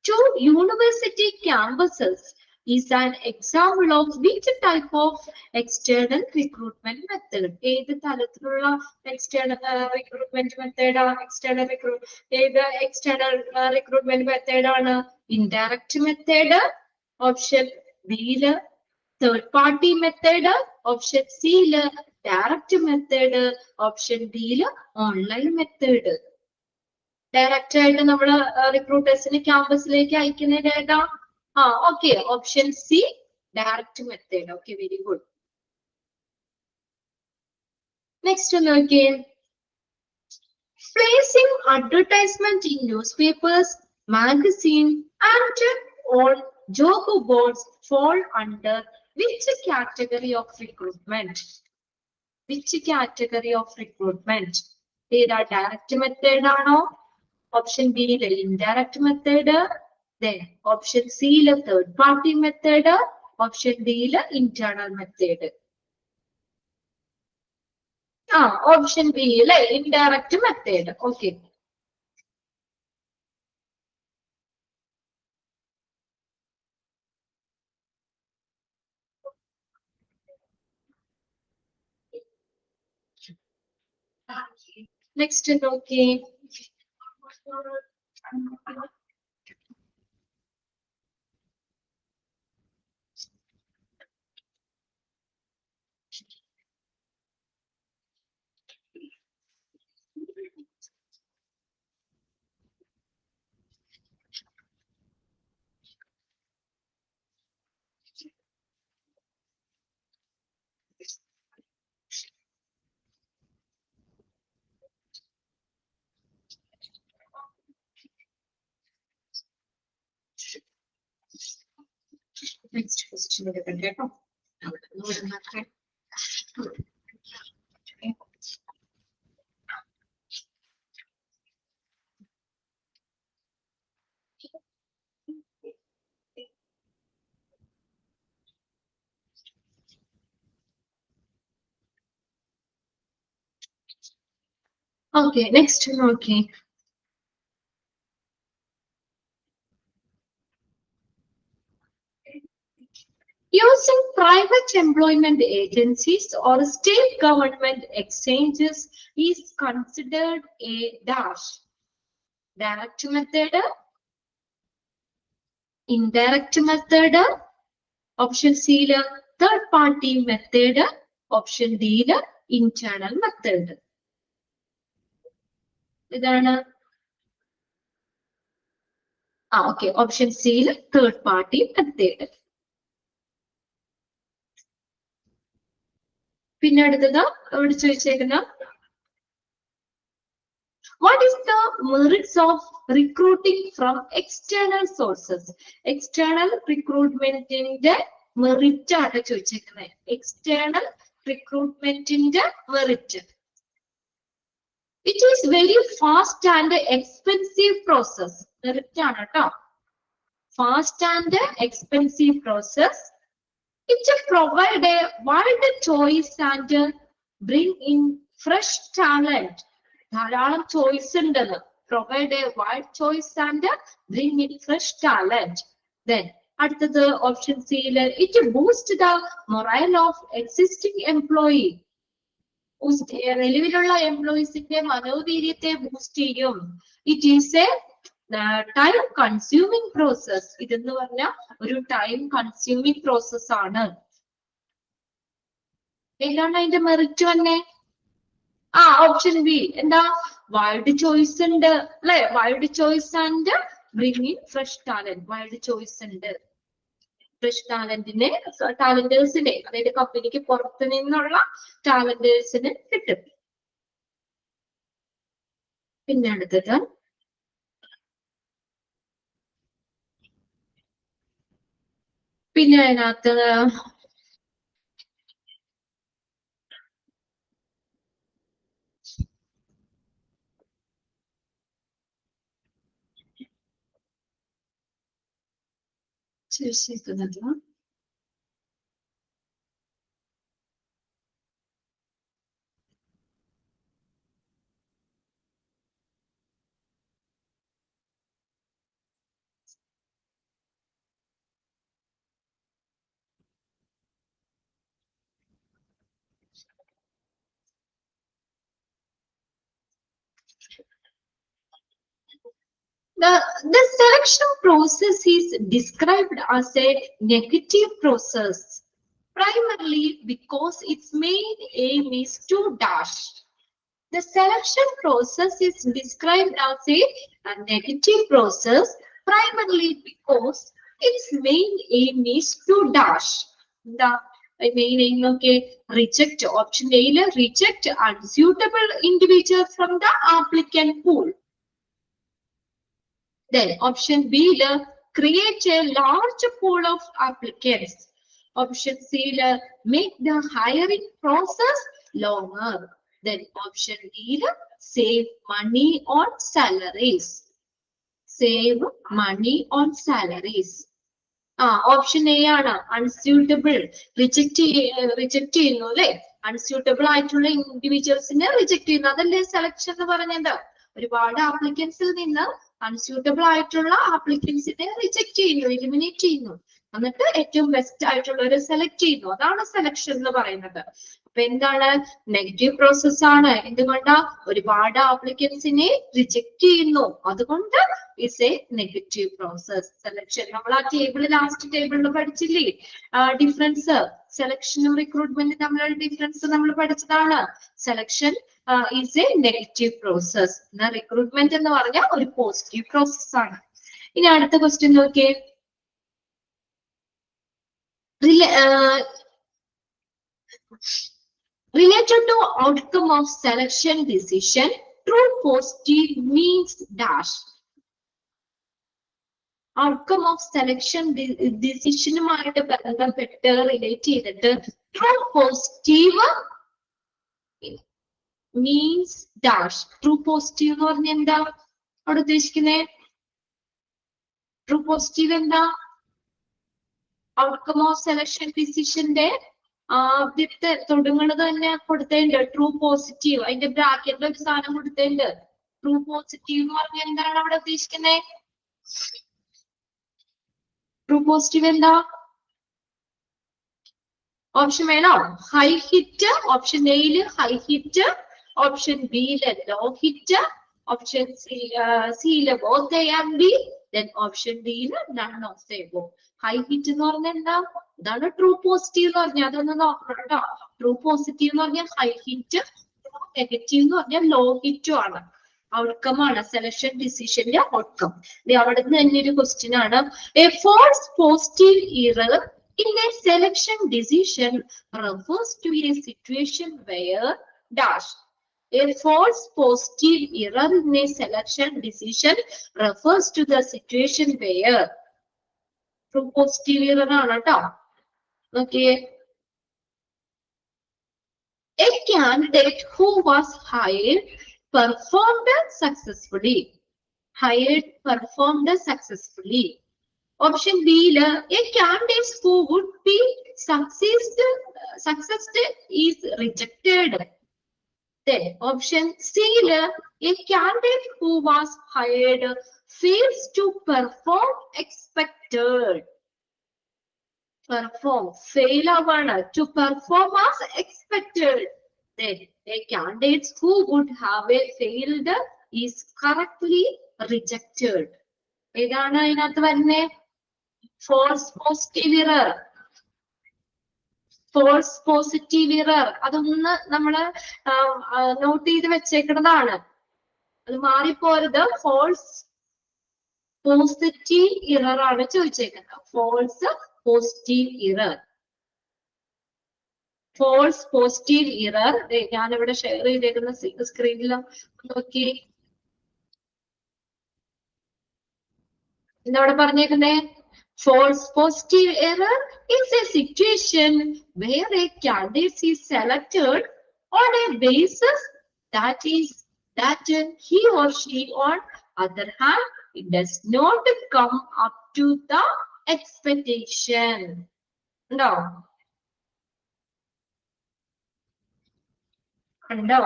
to university campuses is an example of which type of external recruitment method? ഏത് തരത്തിലുള്ള external recruitment method ആണ്? external recruitment method ആണ്? Indirect method, option B ല് third party method, option C ല് direct method, option D ല് online method. Direct ആയിട്ട് നമ്മൾ റിക്രൂട്ടേഴ്സിന് ക്യാമ്പസിലേക്ക് അയക്കുന്നത് ഏതാ? Okay, option C direct method. Okay, very good. Next നോക്കിയേ, placing advertisement in newspapers, magazine and on job boards fall under which category of recruitment? Which category of recruitment? ഏതാ, direct method ആണോ? Option B ല് indirect method, then option C ല് third party method, option D ല് internal method. Option B ല് indirect method. Okay. Next, okay. Next question. Okay, next, okay. Using private employment agencies or state government exchanges is considered a dash. Direct method, indirect method, option C ല് third party method, option D ല് internal method. ഇതാണ്. Okay, option C ല് third party method. പിന്നെ അടുത്തത് ഇവിടെ ചോദിച്ചേക്കുന്ന, what is the merits of recruiting from external sources? External recruitmentന്റെ merit ആണ് ചോദിച്ചേക്കുന്നത്. external recruitmentന്റെ merit. It is very fast and expensive process. Merit ആണ് കേട്ടോ. Fast and expensive process. It provide a wide choice and bring in fresh talent. ധാരാളം choice ഉണ്ടെന്ന്. Provide a wide choice and bring in fresh talent. Then അടുത്തത് option C ല് it boost the morale of existing employee. നിലവിലുള്ള എംപ്ലോയീസിന്റെ മനോവീര്യത്തെ boost ചെയ്യും. It is a time consuming process. ഇതെന്ന് പറഞ്ഞാൽ ഒരു time consuming process ആണ്. ഏതാണ് അതിന്റെ മെറിറ്റ് തന്നെ? Option B. എന്താ? വൈഡ് ചോയ്സ് ഉണ്ട് അല്ലെ? Wide choice and bringing fresh talent. Wide choice ഉണ്ട്. ഫ്രഷ് ടാലന്റിനെ, ടാലന്റേഴ്സിനെ, അതായത് കമ്പനിക്ക് പുറത്തു നിന്നുള്ള ടാലന്റേഴ്സിന് കിട്ടും. പിന്നെ അടുത്തത്, പിന്നെ അതിനകത്ത് ചോദിച്ചിരിക്കുന്നത് The selection process is described as a negative process, primarily because its main aim is to dash. The selection process is described as a negative process, primarily because its main aim is to dash. The main aim, okay, reject, option A, reject unsuitable individuals from the applicant pool. Then option B, create a large pool of applicants. Option C, make the hiring process longer. Then option D, save money on salaries. Save money on salaries. Option A ആണ് unsuitable, reject ചെയ്യുന്നു അല്ലെ, unsuitable ആയിട്ടുള്ള ഇൻഡിവിജ്വൽസിനെ reject ചെയ്യുന്നു. അതല്ലേ selection എന്ന് പറഞ്ഞത്? ഒരുപാട് ആപ്ലിക്കൻസിൽ നിന്ന് അൺസ്യൂട്ടബിൾ ആയിട്ടുള്ള ആപ്ലിക്കൻസിനെ റിജക്ട് ചെയ്യുന്നു, എലിമിനേറ്റ് ചെയ്യുന്നു, എന്നിട്ട് ഏറ്റവും ബെസ്റ്റ് ആയിട്ടുള്ളവരെ സെലക്ട് ചെയ്യുന്നു. അതാണ് സെലക്ഷൻ എന്ന് പറയുന്നത്. അപ്പൊ എന്താണ്? നെഗറ്റീവ് പ്രോസസ് ആണ്. എന്തുകൊണ്ടാ? ഒരുപാട് ആപ്ലിക്കൻസിനെ റിജക്ട് ചെയ്യുന്നു, അതുകൊണ്ട് is A negative process. Selection നമ്മൾ ആ ടേബിളിൽ, ലാസ്റ്റ് ടേബിളിൽ പഠിച്ചില്ലേ ഡിഫറൻസ്? സെലക്ഷനും റിക്രൂട്ട്മെന്റും തമ്മിലുള്ള ഡിഫറൻസ് നമ്മൾ പഠിച്ചതാണ്. Selection is A negative process, എന്നാൽ റിക്രൂട്ട്മെന്റ് എന്ന് പറഞ്ഞാൽ ഒരു പോസിറ്റീവ് പ്രോസസ് ആണ്. ഇനി അടുത്ത ക്വസ്റ്റ്യൻ നോക്കിയേ. Related to outcome of selection decision, true positive means dash. Outcome of selection decisionുമായിട്ട് ബന്ധപ്പെട്ട് റിലേറ്റ് ചെയ്തിട്ട് true positive means dash. True positive എന്ന് പറഞ്ഞാൽ എന്താ അവിടെ ഉദ്ദേശിക്കുന്നത്? True positive എന്താ? ഔട്ട്കം ഓഫ് സെലക്ഷൻ ഡിസിഷന്റെ ആദ്യത്തെ തുടങ്ങുന്നത് തന്നെ കൊടുത്തേണ്ട് ട്രൂ പോസിറ്റീവ്. അതിന്റെ ബ്രാക്കറ്റിൽ ഒരു സാധനം കൊടുത്തേണ്ട്. ട്രൂ പോസിറ്റീവ് എന്ന് പറഞ്ഞാൽ എന്താണ് അവിടെ ഉദ്ദേശിക്കുന്നത്? ട്രൂ പോസിറ്റീവ് എന്താ? ഓപ്ഷൻ വേണോ? High hit. ഓപ്ഷൻ എയില് ഹൈ ഹിറ്റ്, ഓപ്ഷൻ ബിയില് ലോ ഹിറ്റ്, ഓപ്ഷൻ സിയില് both A and B, then option ഡിയില് none of the above. High hit എന്ന് പറഞ്ഞാൽ എന്താ? ഇതാണ് ട്രൂ പോസിറ്റീവ് എന്ന് പറഞ്ഞാൽ. അതൊന്ന് നോക്കണം കേട്ടോ. ട്രൂ പോസിറ്റീവ് എന്ന് പറഞ്ഞാൽ ഹൈ ഹിറ്റ്, നെഗറ്റീവ് എന്ന് പറഞ്ഞാൽ ലോ ഹിറ്റും ആണ്. ഔട്ട്കം ആണ് സെലക്ഷൻ ഡിസിഷന്റെ ഔട്ട്കം. അവിടെ നിന്ന് തന്നെ ഒരു ക്വസ്റ്റ്യൻ ആണ്. A false positive error in a selection decision refers to a situation where dash. A false positive error in a selection decision refers to the situation where true positive error ആണ് ട്ടോ. Okay. A candidate who was hired performed successfully. Option B, a candidate who would be successful is rejected. Then option C, a candidate who was hired fails to perform expected. Fail to perform as expected. Then a candidate who would have failed is correctly rejected. ഏതാണ് അതിനകത്ത് വരുന്നേ? False positive error. False positive error അതൊന്ന് നമ്മള് not ചെയ്ത് വെച്ചേക്കുന്നതാണ്. അത് മാറിപ്പോരുത്. False positive error ആണ് ചോദിച്ചേക്കുന്നത്. False positive error. False positive error ഞാനിവിടെ ഷെയർ ചെയ്തേക്കുന്ന സ്ക്രീനിൽ നോക്കി. എന്താ അവിടെ പറഞ്ഞേക്കുന്നേ? False positive error is a situation where a candidate is selected on a basis that he or she on other hand it does not come up to the expectation. No. ഉണ്ടോ?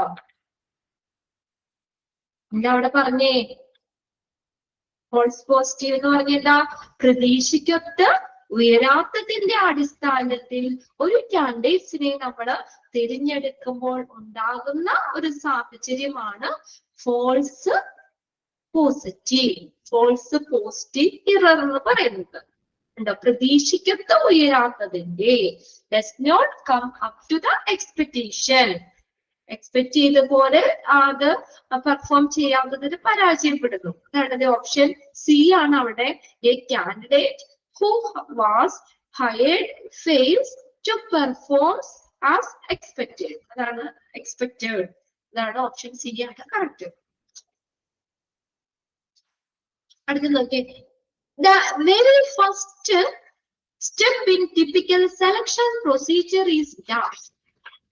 എന്താ അവിടെ പറഞ്ഞേ? False positive എന്ന് പറഞ്ഞാ പ്രതീക്ഷയ്ക്കൊത്ത് ഉയരാത്തതിന്റെ അടിസ്ഥാനത്തിൽ ഒരു കാൻഡിഡേറ്റ്സിനെ നമ്മൾ തിരഞ്ഞെടുക്കുമ്പോൾ ഉണ്ടാകുന്ന ഒരു സാഹചര്യമാണ് false positive, false positive error എന്ന് പറയുന്നത്. പ്രതീക്ഷിക്കത്ത ഉയരാത്തതിന്റെ does not come up to the expectation, expect ചെയ്ത പോലെ അത് പെർഫോം ചെയ്യാത്തതിന് പരാജയപ്പെടുന്നു. അതാണ് ഓപ്ഷൻ സി ആണ് അവിടെ. A candidate who was hired fails to perform as expected. അതാണ് എക്സ്പെക്റ്റഡ്. അതാണ് ഓപ്ഷൻ സി ആണ് കറക്റ്റ്. അടുത്ത് നോക്കിയേ, the very first step in typical selection procedure is dash.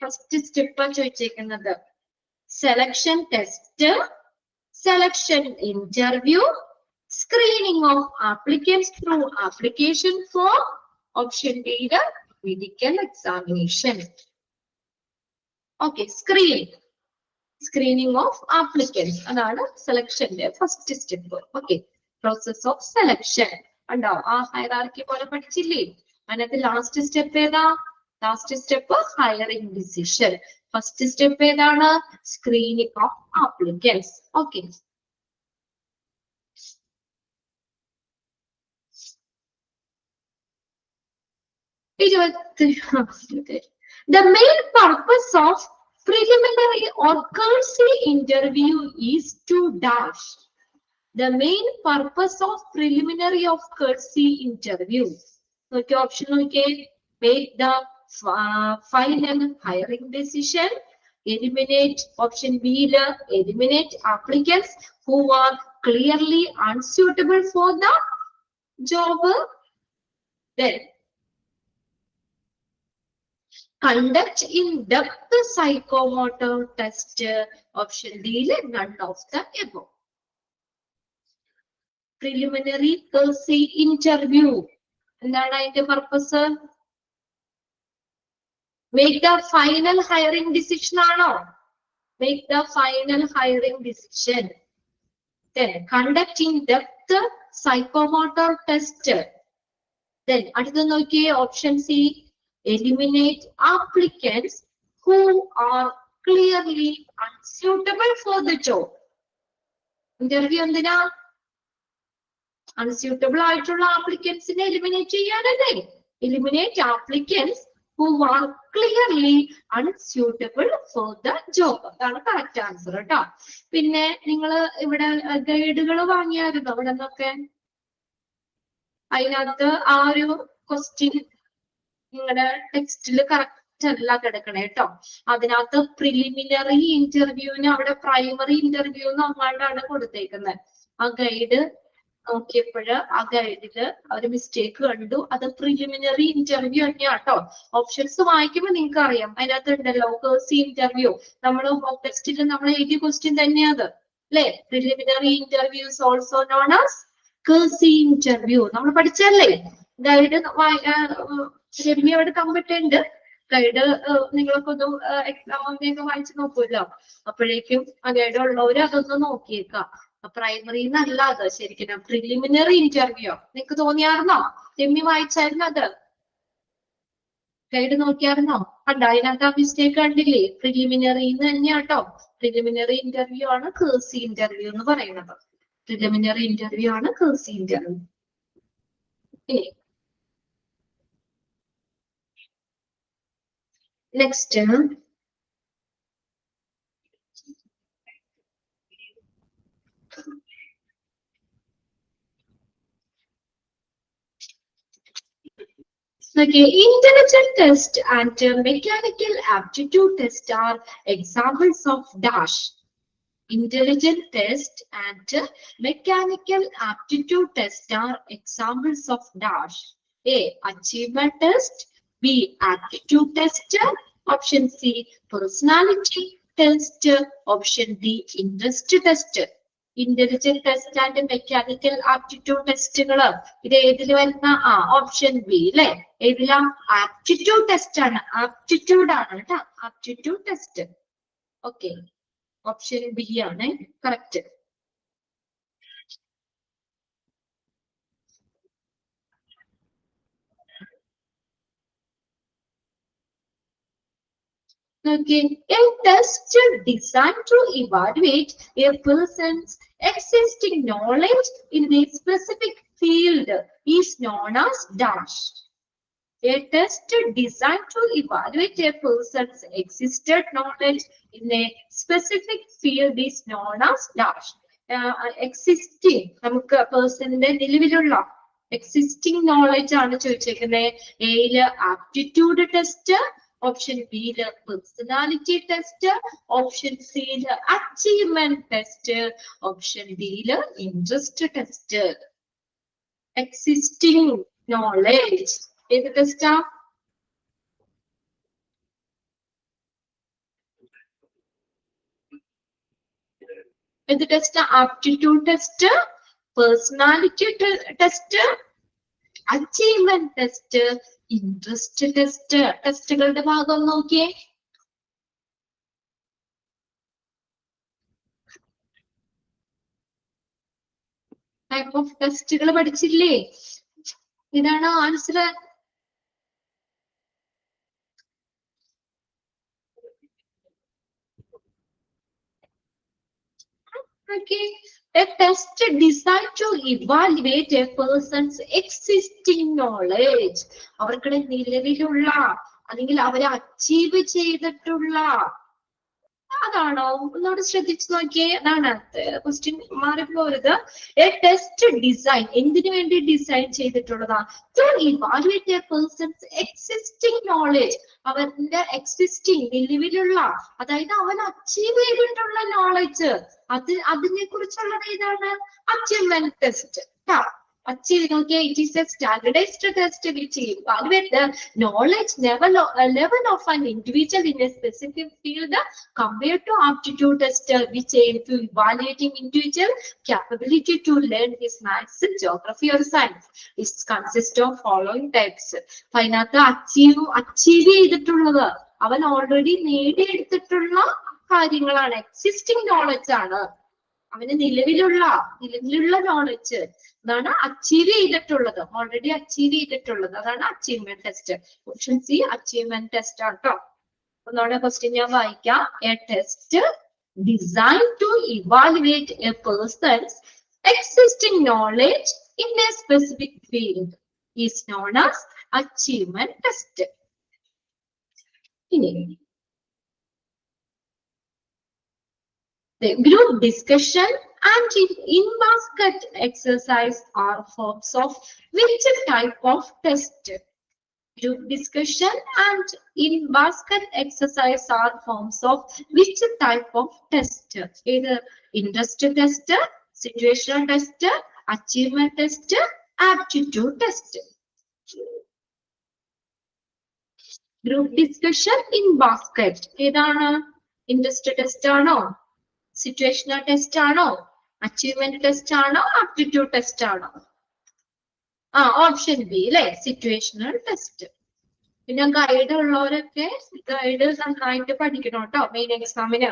First step ചോദിച്ചേക്കുന്നത് selection test, selection interview, screening of applicants through application form, option B the medical examination. Okay, screening of applicants അതാണ് സെലക്ഷന്റെ first step. ഓക്കെ, process of selection ഉണ്ടോ? ആ hierarchy പോലെ പഠിച്ചില്ലേ? അതിനകത്ത് last step ഏതാ? Last step hiring decision. First step ഏതാണ്? Screening of applicants. Okay, the main purpose of preliminary or courtesy interview is to dash. The main purpose of preliminary of courtesy interview. Okay, option okay. Make the final hiring decision. Eliminate, option B, eliminate applicants who are clearly unsuitable for the job. Then conduct in-depth psychomotor test. Option D, none of the above. Preliminary courtesy interview. എന്താണ് അതിന്റെ purpose? Make the final hiring decision ആണോ? Make the final hiring decision. Then conduct in-depth psychomotor test. Then അടുത്ത നോക്കിയേ, option C, eliminate applicants who are clearly unsuitable for the job. Interview എന്തിനാ? Unsuitable ആയിട്ടുള്ള ആപ്ലിക്കൻസിനെ eliminate ചെയ്യാനല്ലേ? Eliminate applicants who are clearly unsuitable for the job. അതാണ് correct answer കേട്ടോ. പിന്നെ നിങ്ങൾ ഇവിടെ ഗൈഡുകൾ വാങ്ങിയായിരുന്നോ ഇവിടെ നിന്നൊക്കെ? അതിനകത്ത് ആ ഒരു ക്വസ്റ്റ്യൻ നിങ്ങളുടെ ടെക്സ്റ്റിൽ കറക്റ്റ് അല്ല കിടക്കണേ കേട്ടോ. അതിനകത്ത് പ്രിലിമിനറി ഇന്റർവ്യൂവിന് അവിടെ പ്രൈമറി ഇന്റർവ്യൂ അങ്ങാണ്ടാണ് കൊടുത്തേക്കുന്നത്. ആ ഗൈഡ് നോക്കിയപ്പോഴ് ആ ഗൈഡില് ഒരു മിസ്റ്റേക്ക് കണ്ടു. അത് പ്രിലിമിനറി ഇന്റർവ്യൂ തന്നെയാട്ടോ. ഓപ്ഷൻസ് വായിക്കുമ്പോൾ നിങ്ങൾക്ക് അറിയാം, അതിനകത്ത് ഉണ്ടല്ലോ കേഴ്സി ഇന്റർവ്യൂ. നമ്മൾ മോക്ക് ടെസ്റ്റിൽ നമ്മൾ എഴുതിയ ക്വസ്റ്റ്യൻ തന്നെയത് അല്ലെ? Preliminary interviews also known as courtesy interview. നമ്മൾ പഠിച്ചല്ലേ? ഗൈഡ് രമ്യ അവിടെ കമ്പിട്ടുണ്ട്. ഗൈഡ് നിങ്ങളൊക്കെ ഒന്ന് എക്സാം ഒക്കെ വായിച്ചു നോക്കുമല്ലോ. അപ്പോഴേക്കും ആ ഗൈഡ് ഉള്ളവര് അതൊന്ന് നോക്കിയേക്കാം. പ്രൈമറി എന്നല്ല അത്, ശരിക്കും പ്രിലിമിനറി ഇന്റർവ്യൂ. നിങ്ങക്ക് തോന്നിയായിരുന്നോ? രമ്യ വായിച്ചായിരുന്നു അത്? ഗൈഡ് നോക്കിയായിരുന്നോ? കണ്ടോ അതിനകത്ത് ആ മിസ്റ്റേക്ക് കണ്ടില്ലേ? പ്രിലിമിനറി തന്നെയാട്ടോ. പ്രിലിമിനറി ഇന്റർവ്യൂ ആണ് കേഴ്സി ഇന്റർവ്യൂ എന്ന് പറയുന്നത്. പ്രിലിമിനറി ഇന്റർവ്യൂ ആണ് കേഴ്സി ഇന്റർവ്യൂ. ഇനി next okay, intelligent test and mechanical aptitude test are examples of dash. Intelligent test and mechanical aptitude test are examples of dash. A, achievement test. B, aptitude test. Option C, personality test. Option D, interest test. Intelligent test and mechanical aptitude ടെസ്റ്റുകൾ ഇത് ഏതിൽ വരുന്ന? Option B അല്ലെ? ഏതിലാ? Aptitude test ആണ്. Aptitude ആണ് കേട്ടോ, aptitude test. Okay, option B ആണ് correct. Okay, a test designed to evaluate a person's existing knowledge in a specific field is known as dash. A test designed to evaluate a person's existing knowledge in a specific field is known as dash. Existing, നമുക്ക് പേഴ്സണിന്റെ നിലവിലുള്ള existing knowledge ആണ് ചോദിച്ചേക്കുന്നത്. എയില് aptitude test, option ബിയില് personality test, option സിയില് achievement test, option ഡിയില് interest test. Existing knowledge ഏത് ടെസ്റ്റാ? ഏത് test? Aptitude test, personality test, achievement test, interest test. ടെസ്റ്റുകളുടെ ഭാഗം നോക്കിയേ. ടൈപ്പ് ഓഫ് ടെസ്റ്റുകൾ പഠിച്ചില്ലേ? ഇതാണ് answer. Okay, a test designed to evaluate a person's existing knowledge. അവർക്കുടെ നിലവിലുള്ള അല്ലെങ്കിൽ അവരെ അച്ചീവ് ചെയ്തിട്ടുള്ള അതാണോ? ഒന്നുകൂടെ ശ്രദ്ധിച്ചു നോക്കിയേ. അതാണ് ക്വസ്റ്റ്യൻ മാറിപ്പോരുത്. എ ടെസ്റ്റ് ഡിസൈൻ എന്തിനു വേണ്ടി ഡിസൈൻ ചെയ്തിട്ടുള്ളതാ? To evaluate a person's existing knowledge. അവന്റെ എക്സിസ്റ്റിംഗ് നിലവിലുള്ള, അതായത് അവൻ അച്ചീവ് ചെയ്തിട്ടുള്ള നോളജ്, അതിനെ കുറിച്ചുള്ളത് ഏതാണ്? Achievement test. Achieving, okay, it is a standardized test which evaluates the knowledge level of an individual in a specific field compared to aptitude test which aim to evaluating individual capability to learn his maths, geography or science. It consists of following types. അതിനകത്ത് achieve ചെയ്തിട്ടുള്ളത്, അവൻ already നേടിയെടുത്തിട്ടുള്ള കാര്യങ്ങളാണ്, existing knowledge ആണ്. അവന് നിലവിലുള്ള knowledge അതാണ് achieve ചെയ്തിട്ടുള്ളത്, already achieve ചെയ്തിട്ടുള്ളത്. അതാണ് achievement test. Option C achievement test ആട്ടോ. ഒന്നോടെ ക്വസ്റ്റ്യൻ ഞാൻ വായിക്കാം. A test design to evaluate a person's existing knowledge in a specific field is known as achievement test. ഇനി the group discussion and in-basket exercise are forms of which type of test? Group discussion and in-basket exercise are forms of which type of test? Either interest test, situational test, achievement test, aptitude test. Group discussion in basket ഏതാണ്? Interest test ആണോ? Situational test ആണോ? Achievement test ആണോ? Aptitude test ആണോ? Option B അല്ലെ, situational test. പിന്നെ guide ഉള്ളവരൊക്കെ guide നന്നായിട്ട് പഠിക്കണം കേട്ടോ. മെയിൻ എക്സാമിന്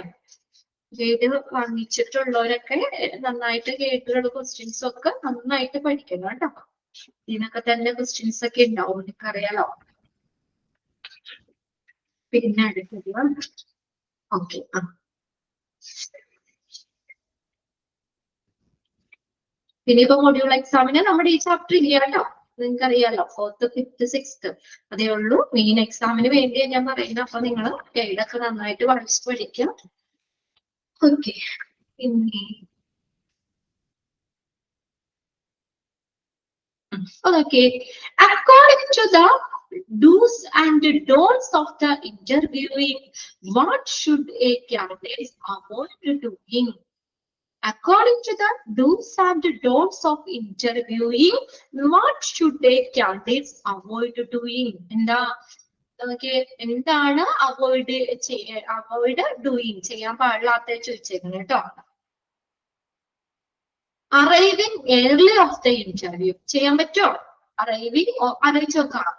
ഗൈഡ് വാങ്ങിച്ചിട്ടുള്ളവരൊക്കെ നന്നായിട്ട് ഗൈഡിലുള്ള ക്വസ്റ്റ്യൻസ് ഒക്കെ നന്നായിട്ട് പഠിക്കണം കേട്ടോ. ഇതിനൊക്കെ തന്നെ ക്വസ്റ്റ്യൻസ് ഒക്കെ ഉണ്ടാവും, എനിക്കറിയാലോ. പിന്നെ അടുത്തത് ഓക്കെ. പിന്നെ ഇപ്പൊ മൊഡ്യൂൾ എക്സാമിന് നമ്മുടെ ഈ ചാപ്റ്റർ ഇല്ല കേട്ടോ, നിങ്ങൾക്ക് അറിയാലോ. 4th, 5th, 6th അതേ ഉള്ളൂ. മെയിൻ എക്സാമിന് വേണ്ടി ഞാൻ പറയുന്നത്. അപ്പൊ നിങ്ങൾ ഗൈഡൊക്കെ നന്നായിട്ട് വായിച്ച് പഠിക്കാം. ഓക്കെ. പിന്നെ okay, according to the do's and don'ts of the interviewing, what should a candidate avoid doing? According to the do's and don'ts of interviewing, what should a candidate avoid doing? എന്താണ് avoid doing, ചെയ്യാൻ പാടില്ലാത്ത ചോദിച്ചേക്കുന്നത് കേട്ടോ. Arriving early of the interview ചെയ്യാൻ പറ്റുമോ? Arriving അറിയിച്ചു നോക്കാം.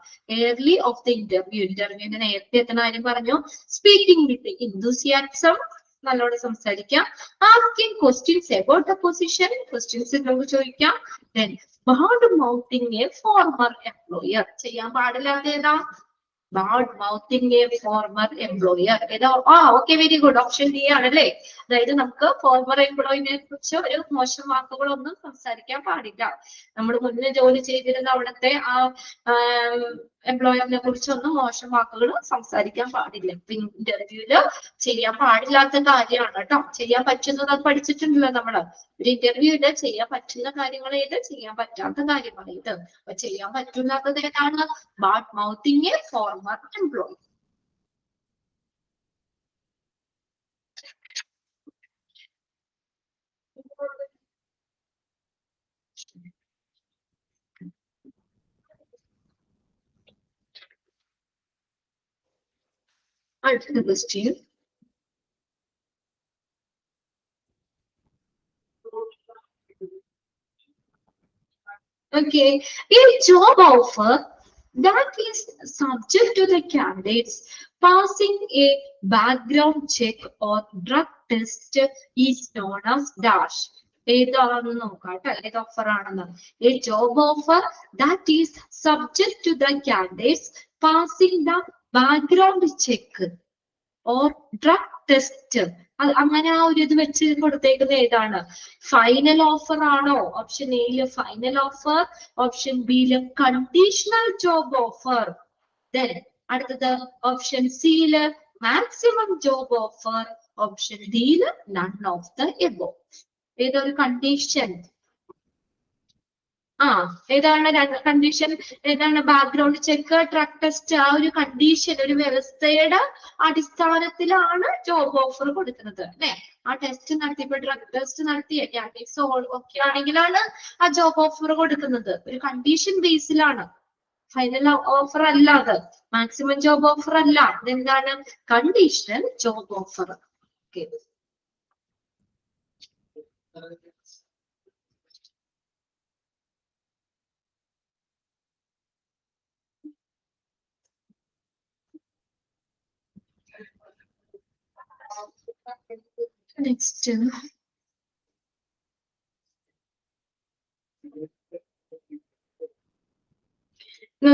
Early of the ഇന്റർവ്യൂവിന് നേരത്തെ എത്തണ കാര്യം പറഞ്ഞു. സ്പീക്കിംഗ് വിത്ത് enthusiasm, നല്ലോണം സംസാരിക്കാം. Asking questions about the position, questions നമുക്ക് ചോദിക്കാം. Then bad mouthing a former employer, ചെയ്യാൻ പാടില്ലാത്ത ഏതാ? Bad mouthing a former employer. Okay, very good. Option D ആണല്ലേ. അതായത് നമുക്ക് ഫോർമർ എംപ്ലോയിനെ കുറിച്ച് ഒരു മോശം വാക്കുകളൊന്നും സംസാരിക്കാൻ പാടില്ല. നമ്മൾ മുന്നേ ജോലി ചെയ്തിരുന്ന അവിടുത്തെ ആ എംപ്ലോയറിനെ കുറിച്ചൊന്നും മോശം വാക്കുകൾ സംസാരിക്കാൻ പാടില്ല. ഇന്റർവ്യൂല് ചെയ്യാൻ പാടില്ലാത്ത കാര്യമാണ് കേട്ടോ. ചെയ്യാൻ പറ്റുന്നത് അത് പഠിച്ചിട്ടുണ്ടല്ലോ നമ്മള്. ഒരു ഇന്റർവ്യൂല് ചെയ്യാൻ പറ്റുന്ന കാര്യങ്ങൾ ഏത്, ചെയ്യാൻ പറ്റാത്ത കാര്യങ്ങൾ ഏത്. അപ്പൊ ചെയ്യാൻ പറ്റുന്നത് ഏതാണ്? Bad mouthing a former employee. അടുത്ത question. Okay, a job offer that is subject to the candidates passing a background check or drug test is known as dash. ഏതാണെന്ന് നോക്കാട്ടെ, ഏത് ഓഫർ ആണെന്ന്. A job offer that is subject to the candidates passing the background check or drug test. അങ്ങനെ ആ ഒരു ഇത് വെച്ച് കൊടുത്തേക്കുന്നത് ഏതാണ്? ഫൈനൽ ഓഫർ ആണോ? ഓപ്ഷൻ എയില് ഫൈനൽ ഓഫർ, ഓപ്ഷൻ ബിയില് കണ്ടീഷണൽ ജോബ് ഓഫർ, ദെൻ അടുത്തത് ഓപ്ഷൻ സിയില് മാക്സിമം ജോബ് ഓഫർ, ഓപ്ഷൻ ഡിയില് നൺ ഓഫ് ദ എബോവ്. ഏതൊരു കണ്ടീഷൻ? ഏതാണ് കണ്ടീഷൻ? ഏതാണ്? Background check, drug test. ആ ഒരു കണ്ടീഷൻ, ഒരു വ്യവസ്ഥയുടെ അടിസ്ഥാനത്തിലാണ് ജോബ് ഓഫർ കൊടുക്കുന്നത് അല്ലെ. ആ ടെസ്റ്റ് നടത്തിയപ്പോ ഡ്രഗ് ടെസ്റ്റ് നടത്തിയ കാൻഡിഡേറ്റ്സ് ഒക്കെ ആണെങ്കിലാണ് ആ ജോബ് ഓഫർ കൊടുക്കുന്നത്. ഒരു കണ്ടീഷൻ ബേസിലാണ്. ഫൈനൽ ഓഫർ അല്ല അത്, മാക്സിമം ജോബ് ഓഫർ അല്ല. ഇതെന്താണ്? Conditional job offer. Okay. Next.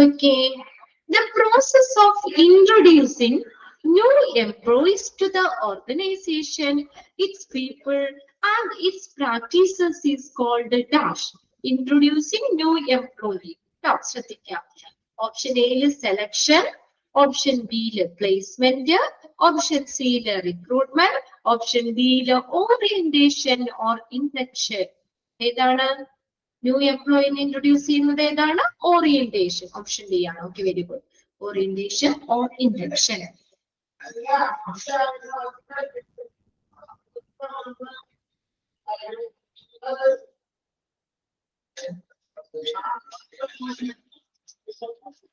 Okay, the process of introducing new employees to the organization, its people and its practices is called dash. Introducing new employee. Option A is selection, option B is placement, option C is recruitment, option D is orientation or induction. ഏതാണ്? New എംപ്ലോയിനെ introduce ചെയ്യുന്നത് ഏതാണ്? Orientation. Option D ആണ്. Okay, very good. Orientation or induction.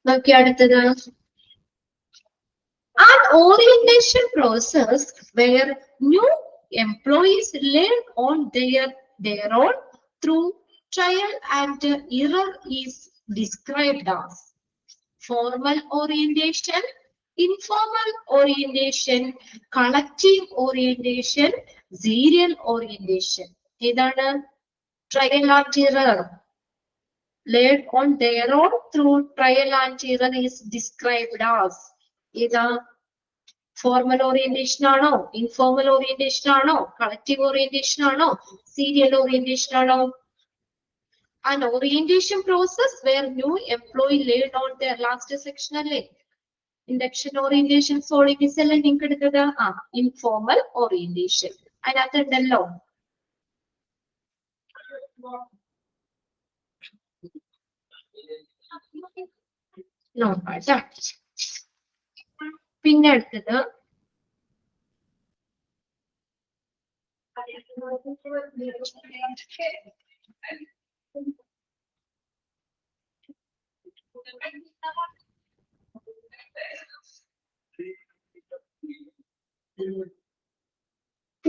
നോക്കി അടുത്തത്. An orientation process where new employees learn on their own through trial and error is described as formal orientation, informal orientation, collective orientation, serial orientation. ഏതാണ്? trial and error. Learn on their own through trial and error is described as. ഏതാ? Formal orientation ആണോ? Informal orientation ആണോ? Collective orientation ആണോ? Serial orientation ആണോ? An orientation process where new employee learn on their last section അല്ലേ? Induction orientation സോളിഡിസ് അല്ലേ നിങ്ങൾക്ക് എടുത്തത്? Informal orientation. അതിനകത്ത് ഉണ്ടല്ലോ. നോക്കാം. പിന്നെ അടുത്തത്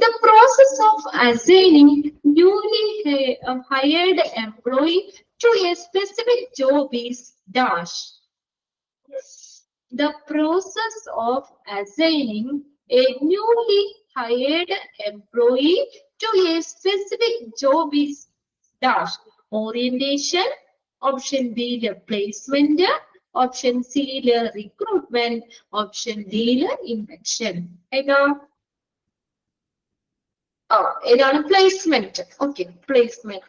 the process of assigning newly hired employee to a specific job is dash. The process of assigning a newly hired employee to a specific job is dash. Orientation, option B placement, option സിയില് recruitment, option ഡിയില് invention. ഏതാണ് placement? Okay, placement.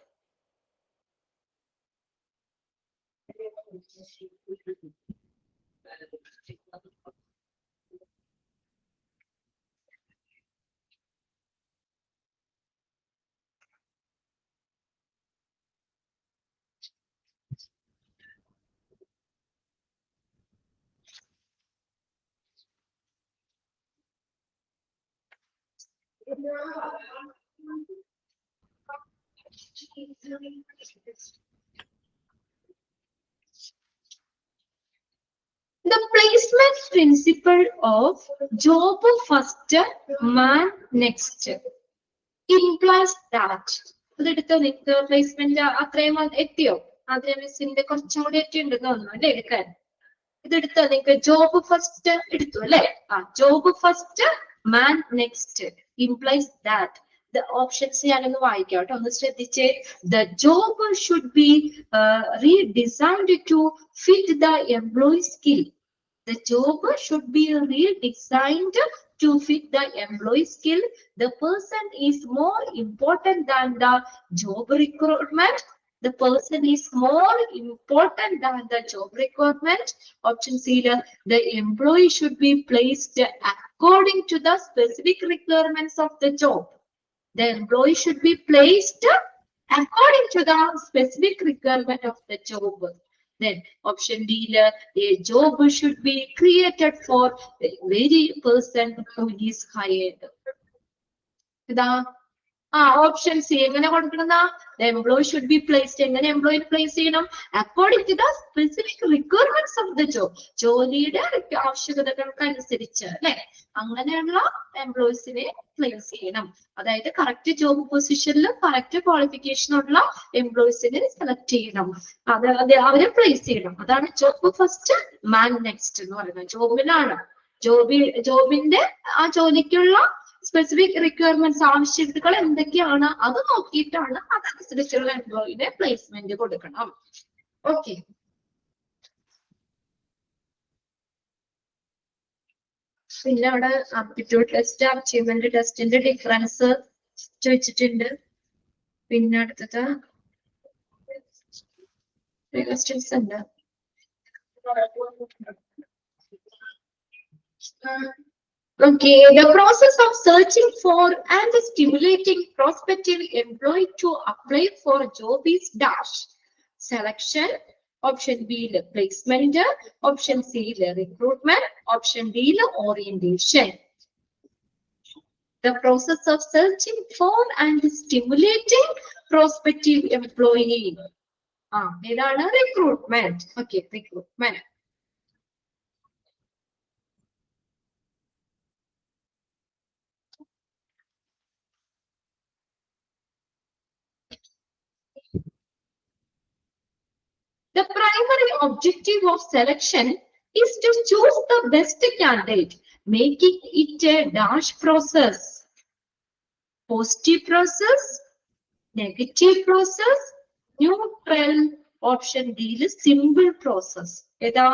The placement principle of job first, man next implies that. അതെടുത്തോ നിങ്ങൾക്ക് placement അത്രയും എത്തിയോ? അതിനെ മിസ്സിന്റെ കുറച്ചും കൂടി എത്തിയുണ്ടെന്ന് തോന്നുന്നു അല്ലെ എടുക്കാൻ. ഇതെടുത്തോ നിങ്ങൾക്ക്? ജോബ് ഫസ്റ്റ് എടുത്തു അല്ലെ? Job first, man next implies that. The options ഞാനൊന്ന് വായിക്കാം കേട്ടോ, ഒന്ന് ശ്രദ്ധിച്ചേ. The job should be redesigned to fit the employee skill. The job should be redesigned to fit the employee skill. The person is more important than the job requirement. The person is more important than the job requirement. Option C, the employee should be placed according to the specific requirements of the job. The employee should be placed according to the specific requirement of the job. Then option D, a job should be created for the very person who is hired. Option C എങ്ങനെ കൊടുക്കണം? The employee should be placed. എങ്ങനെ employee place ചെയ്യണം? According to the specific requirements of the job. ജോലിയുടെ ആവശ്യകതകൾക്ക് അനുസരിച്ച് അല്ലെ, അങ്ങനെയുള്ള എംപ്ലോയീസിനെ place ചെയ്യണം. അതായത് കറക്റ്റ് ജോബ് പൊസിഷനിൽ കറക്റ്റ് ക്വാളിഫിക്കേഷൻ ഉള്ള എംപ്ലോയീസിനെ സെലക്ട് ചെയ്യണം, അവരെ പ്ലേസ് ചെയ്യണം. അതാണ് ജോബ് ഫസ്റ്റ്, മാൻ നെക്സ്റ്റ് എന്ന് പറയുന്നത്. ജോബിലാണ്, ജോബിന്റെ ആ ജോലിക്കുള്ള സ്പെസിഫിക് റിക്വയർമെന്റ്സ്, ആവശ്യകതകൾ എന്തൊക്കെയാണ് അത് നോക്കിയിട്ടാണ് അതനുസരിച്ചുള്ള എംപ്ലോയിനെ പ്ലേസ്മെന്റ് കൊടുക്കണം. ഓക്കെ, പിന്നെ അവിടെ ആപ്റ്റിറ്റ്യൂഡ് ടെസ്റ്റ്, അച്ചീവ്മെന്റ് ടെസ്റ്റിന്റെ ഡിഫറൻസ് ചോദിച്ചിട്ടുണ്ട്. പിന്നെ അടുത്തത് ക്വസ്റ്റ്യൻസ് ഉണ്ട്. Okay, the process of searching for and stimulating prospective employee to apply for a job is dash. Selection. Option B, placement. Option C, recruitment. Option D, orientation. The process of searching for and stimulating prospective employee. ഇതാണ് recruitment. Okay, recruitment. The primary objective of selection is to choose the best candidate, making it a dash process. Positive process, negative process, neutral. Option D, simple process. ഏതാ?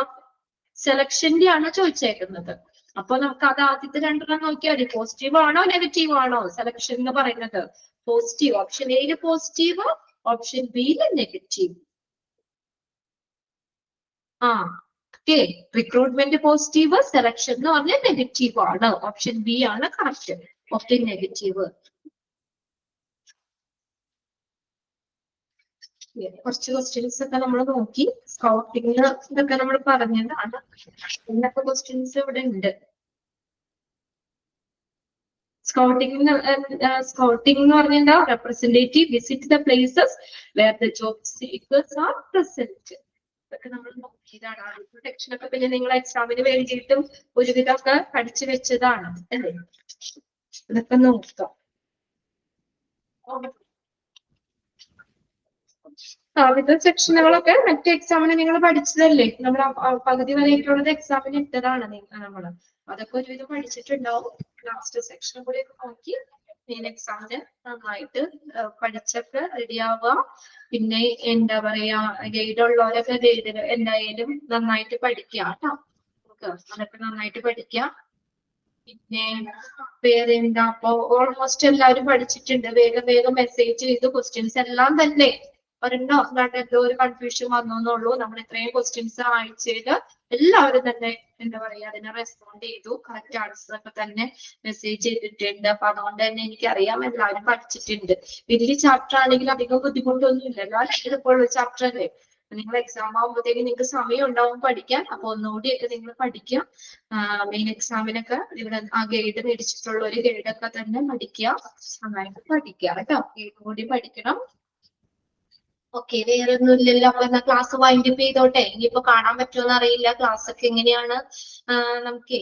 സെലക്ഷന്റെ ആണ് ചോദിച്ചേക്കുന്നത്. അപ്പൊ നമുക്ക് അത് ആദ്യത്തെ രണ്ടെണ്ണം നോക്കിയാൽ മതി. പോസിറ്റീവ് ആണോ നെഗറ്റീവ് ആണോ സെലക്ഷൻ എന്ന് പറയുന്നത്? പോസിറ്റീവ്. ഓപ്ഷൻ എയില് പോസിറ്റീവ്, ഓപ്ഷൻ ബിയില് നെഗറ്റീവ്. റിക്രൂട്ട്മെന്റ് പോസിറ്റീവ്, സെലക്ഷൻ എന്ന് പറഞ്ഞാൽ നെഗറ്റീവ് ആണ്. ഓപ്ഷൻ ബി ആണ് കറക്റ്റ്. Okay, negative. കുറച്ച് ക്വസ്റ്റ്യൻസ് ഒക്കെ നമ്മൾ നോക്കി. സ്കൗട്ടിങ് ഇതൊക്കെ നമ്മൾ പറഞ്ഞതാണ്. ഇന്നത്തെ ക്വസ്റ്റ്യൻസ് ഇവിടെ ഉണ്ട്. സ്കൗട്ടിങ് എന്ന് പറഞ്ഞാൽ representative visit the places where the job seekers are present. ഇതൊക്കെ നമ്മൾ നോക്കിയതാണ്. ആദ്യത്തെ സെക്ഷൻ ഒക്കെ പിന്നെ നിങ്ങൾ എക്സാമിന് വേണ്ടിയിട്ടും ഒരുവിധമൊക്കെ പഠിച്ചു വെച്ചതാണ് അല്ലേ? ഇതൊക്കെ നോക്കാം. ആദ്യത്തെ സെക്ഷനുകളൊക്കെ മറ്റേ എക്സാമിന് നിങ്ങൾ പഠിച്ചതല്ലേ? നമ്മൾ പകുതി വരെയൊക്കെയുള്ളത് എക്സാമിന് ഇട്ടതാണ് നമ്മള്. അതൊക്കെ ഒരുവിധം പഠിച്ചിട്ടുണ്ടാവും. ലാസ്റ്റ് സെക്ഷൻ കൂടി ഒക്കെ നോക്കി മെയിൻ എക്സാമിന് നന്നായിട്ട് പഠിച്ചൊക്കെ റെഡി ആവുക. പിന്നെ എന്താ പറയാ, ഗൈഡ് ഉള്ളവരൊക്കെ ഗൈഡിന് എന്തായാലും നന്നായിട്ട് പഠിക്കുക കേട്ടോ. അതൊക്കെ നന്നായിട്ട് പഠിക്കുക. പിന്നെ വേറെ എന്താ, അപ്പൊ ഓൾമോസ്റ്റ് എല്ലാവരും പഠിച്ചിട്ടുണ്ട്. വേഗം വേഗം മെസ്സേജ് ചെയ്ത് ക്വസ്റ്റ്യൻസ് എല്ലാം തന്നെ ഒരെണ്ണോ എന്തോ ഒരു കൺഫ്യൂഷൻ വന്നോന്നുള്ളൂ. നമ്മൾ ഇത്രയും ക്വസ്റ്റ്യൻസ് ആഴ്ചയില് എല്ലാവരും തന്നെ എന്താ പറയാ അതിനെ റെസ്പോണ്ട് ചെയ്തു. കറക്റ്റ് ആൻസർ ഒക്കെ തന്നെ മെസ്സേജ് ചെയ്തിട്ടുണ്ട്. അപ്പൊ അതുകൊണ്ട് തന്നെ എനിക്കറിയാം എല്ലാവരും പഠിച്ചിട്ടുണ്ട്. വലിയ ചാപ്റ്റർ ആണെങ്കിൽ അധികം ബുദ്ധിമുട്ടൊന്നും ഇല്ലല്ലോ. എളുപ്പമുള്ള ചാപ്റ്റർ അല്ലേ. നിങ്ങൾ എക്സാം ആകുമ്പോഴത്തേക്ക് നിങ്ങൾക്ക് സമയം ഉണ്ടാവും പഠിക്കാൻ. അപ്പൊ ഒന്നുകൂടിയൊക്കെ നിങ്ങൾ പഠിക്കുക. മെയിൻ എക്സാമിനൊക്കെ ഇവിടെ ആ ഗൈഡ് മേടിച്ചിട്ടുള്ള ഒരു ഗൈഡൊക്കെ തന്നെ പഠിക്കുക. നന്നായിട്ട് പഠിക്കുക കേട്ടോ. ഗൈഡ് കൂടി പഠിക്കണം. ഓക്കെ, വേറെ ഒന്നും ഇല്ലല്ലോ. അപ്പൊ എന്നാ ക്ലാസ് വൈൻഡപ്പ് ചെയ്തോട്ടെ. ഇനിയിപ്പോ കാണാൻ പറ്റുമോന്ന് അറിയില്ല. ക്ലാസ് ഒക്കെ എങ്ങനെയാണ് നമുക്ക്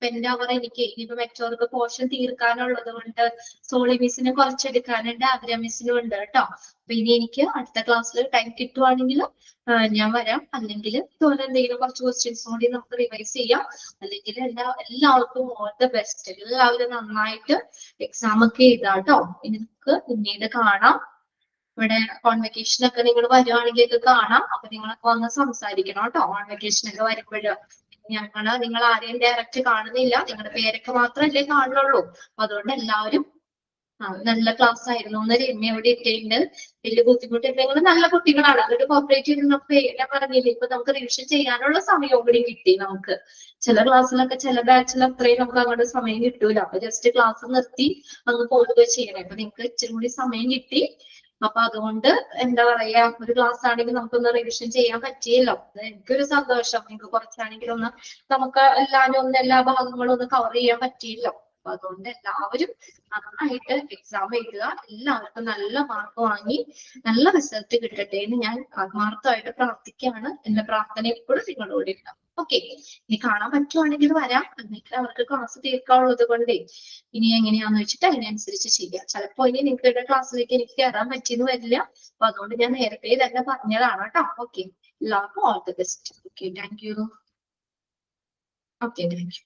എന്റെ അവർ എനിക്ക് ഇനിയിപ്പോ മറ്റവർക്ക് പോർഷൻ തീർക്കാനുള്ളത് കൊണ്ട് സോളി മിസ്സിന് കുറച്ചെടുക്കാനുണ്ട്, ആതിര മിസ്സിനും ഉണ്ട് കേട്ടോ. അപ്പൊ ഇനി എനിക്ക് അടുത്ത ക്ലാസ്സിൽ ടൈം കിട്ടുവാണെങ്കിൽ ഞാൻ വരാം. അല്ലെങ്കിൽ ഇതുപോലെ എന്തെങ്കിലും കുറച്ച് ക്വസ്റ്റ്യൻസ് കൂടി നമുക്ക് റിവൈസ് ചെയ്യാം. അല്ലെങ്കിൽ എല്ലാവർക്കും ഓൾ ദ ബെസ്റ്റ്. എല്ലാവരും നന്നായിട്ട് എക്സാം ഒക്കെ എഴുതാം കേട്ടോ. ഇനി നമുക്ക് പിന്നീട് കാണാം. ഇവിടെ കോൺവെക്കേഷൻ ഒക്കെ നിങ്ങൾ വരുവാണെങ്കിൽ ഇത് കാണാം. അപ്പൊ നിങ്ങളൊക്കെ വന്ന് സംസാരിക്കണം കേട്ടോ. കോൺവെക്കേഷൻ ഒക്കെ വരുമ്പോഴ് നിങ്ങൾ ആരെയും ഡയറക്റ്റ് കാണുന്നില്ല, നിങ്ങളുടെ പേരൊക്കെ മാത്രമല്ലേ കാണുന്നുള്ളൂ. അപ്പൊ അതുകൊണ്ട് എല്ലാവരും നല്ല ക്ലാസ് ആയിരുന്നു. ഒന്ന് രമ്യ ഇവിടെ ഇട്ടുണ്ട്. വലിയ ബുദ്ധിമുട്ട് നിങ്ങൾ നല്ല കുട്ടികളാണ്. അതൊരു കോപ്പറേറ്റ് ചെയ്ത് നമുക്ക് ഞാൻ പറഞ്ഞില്ലേ, ഇപ്പൊ നമുക്ക് റിവിഷൻ ചെയ്യാനുള്ള സമയവും കൂടി കിട്ടി. നമുക്ക് ചില ക്ലാസ്സിലൊക്കെ ചില ബാച്ചിൽ അത്രയും നമുക്ക് അങ്ങോട്ട് സമയം കിട്ടൂല. അപ്പൊ ജസ്റ്റ് ക്ലാസ് നിർത്തി അങ്ങ് പോവുക ചെയ്യണം. അപ്പൊ നിങ്ങൾക്ക് ഇച്ചിരി കൂടി സമയം കിട്ടി. അപ്പൊ അതുകൊണ്ട് എന്താ പറയാ, ഒരു ക്ലാസ് ആണെങ്കിൽ നമുക്കൊന്ന് റിവിഷൻ ചെയ്യാൻ പറ്റിയല്ലോ. എനിക്കൊരു സന്തോഷം. നിങ്ങൾക്ക് കുറച്ചാണെങ്കിലും ഒന്ന് നമുക്ക് എല്ലാ ഭാഗങ്ങളും ഒന്ന് കവർ ചെയ്യാൻ പറ്റിയല്ലോ. അപ്പൊ അതുകൊണ്ട് എല്ലാവരും നന്നായിട്ട് എക്സാം എഴുതുക. എല്ലാവർക്കും നല്ല മാർക്ക് വാങ്ങി നല്ല റിസൾട്ട് കിട്ടട്ടെ എന്ന് ഞാൻ ആത്മാർത്ഥമായിട്ട് പ്രാർത്ഥിക്കുകയാണ്. എന്റെ പ്രാർത്ഥന എപ്പോഴും നിങ്ങളോട് ഉണ്ടാവും. ഓക്കെ, ഇനി കാണാൻ പറ്റുവാണെങ്കിൽ വരാം. എന്നിട്ട് അവർക്ക് ക്ലാസ് തീർക്കാനുള്ളത് കൊണ്ടേ ഇനി എങ്ങനെയാന്ന് വെച്ചിട്ട് അതിനനുസരിച്ച് ചെയ്യാം. ചിലപ്പോ ഇനി നിങ്ങളുടെ ക്ലാസ്സിലേക്ക് എനിക്ക് കയറാൻ പറ്റിയെന്ന് വരില്ല. അപ്പൊ അതുകൊണ്ട് ഞാൻ നേരത്തെ തന്നെ പറഞ്ഞതാണ് കേട്ടോ. ഓക്കെ, എല്ലാവർക്കും all the best. Okay, thank you. Okay, thank you.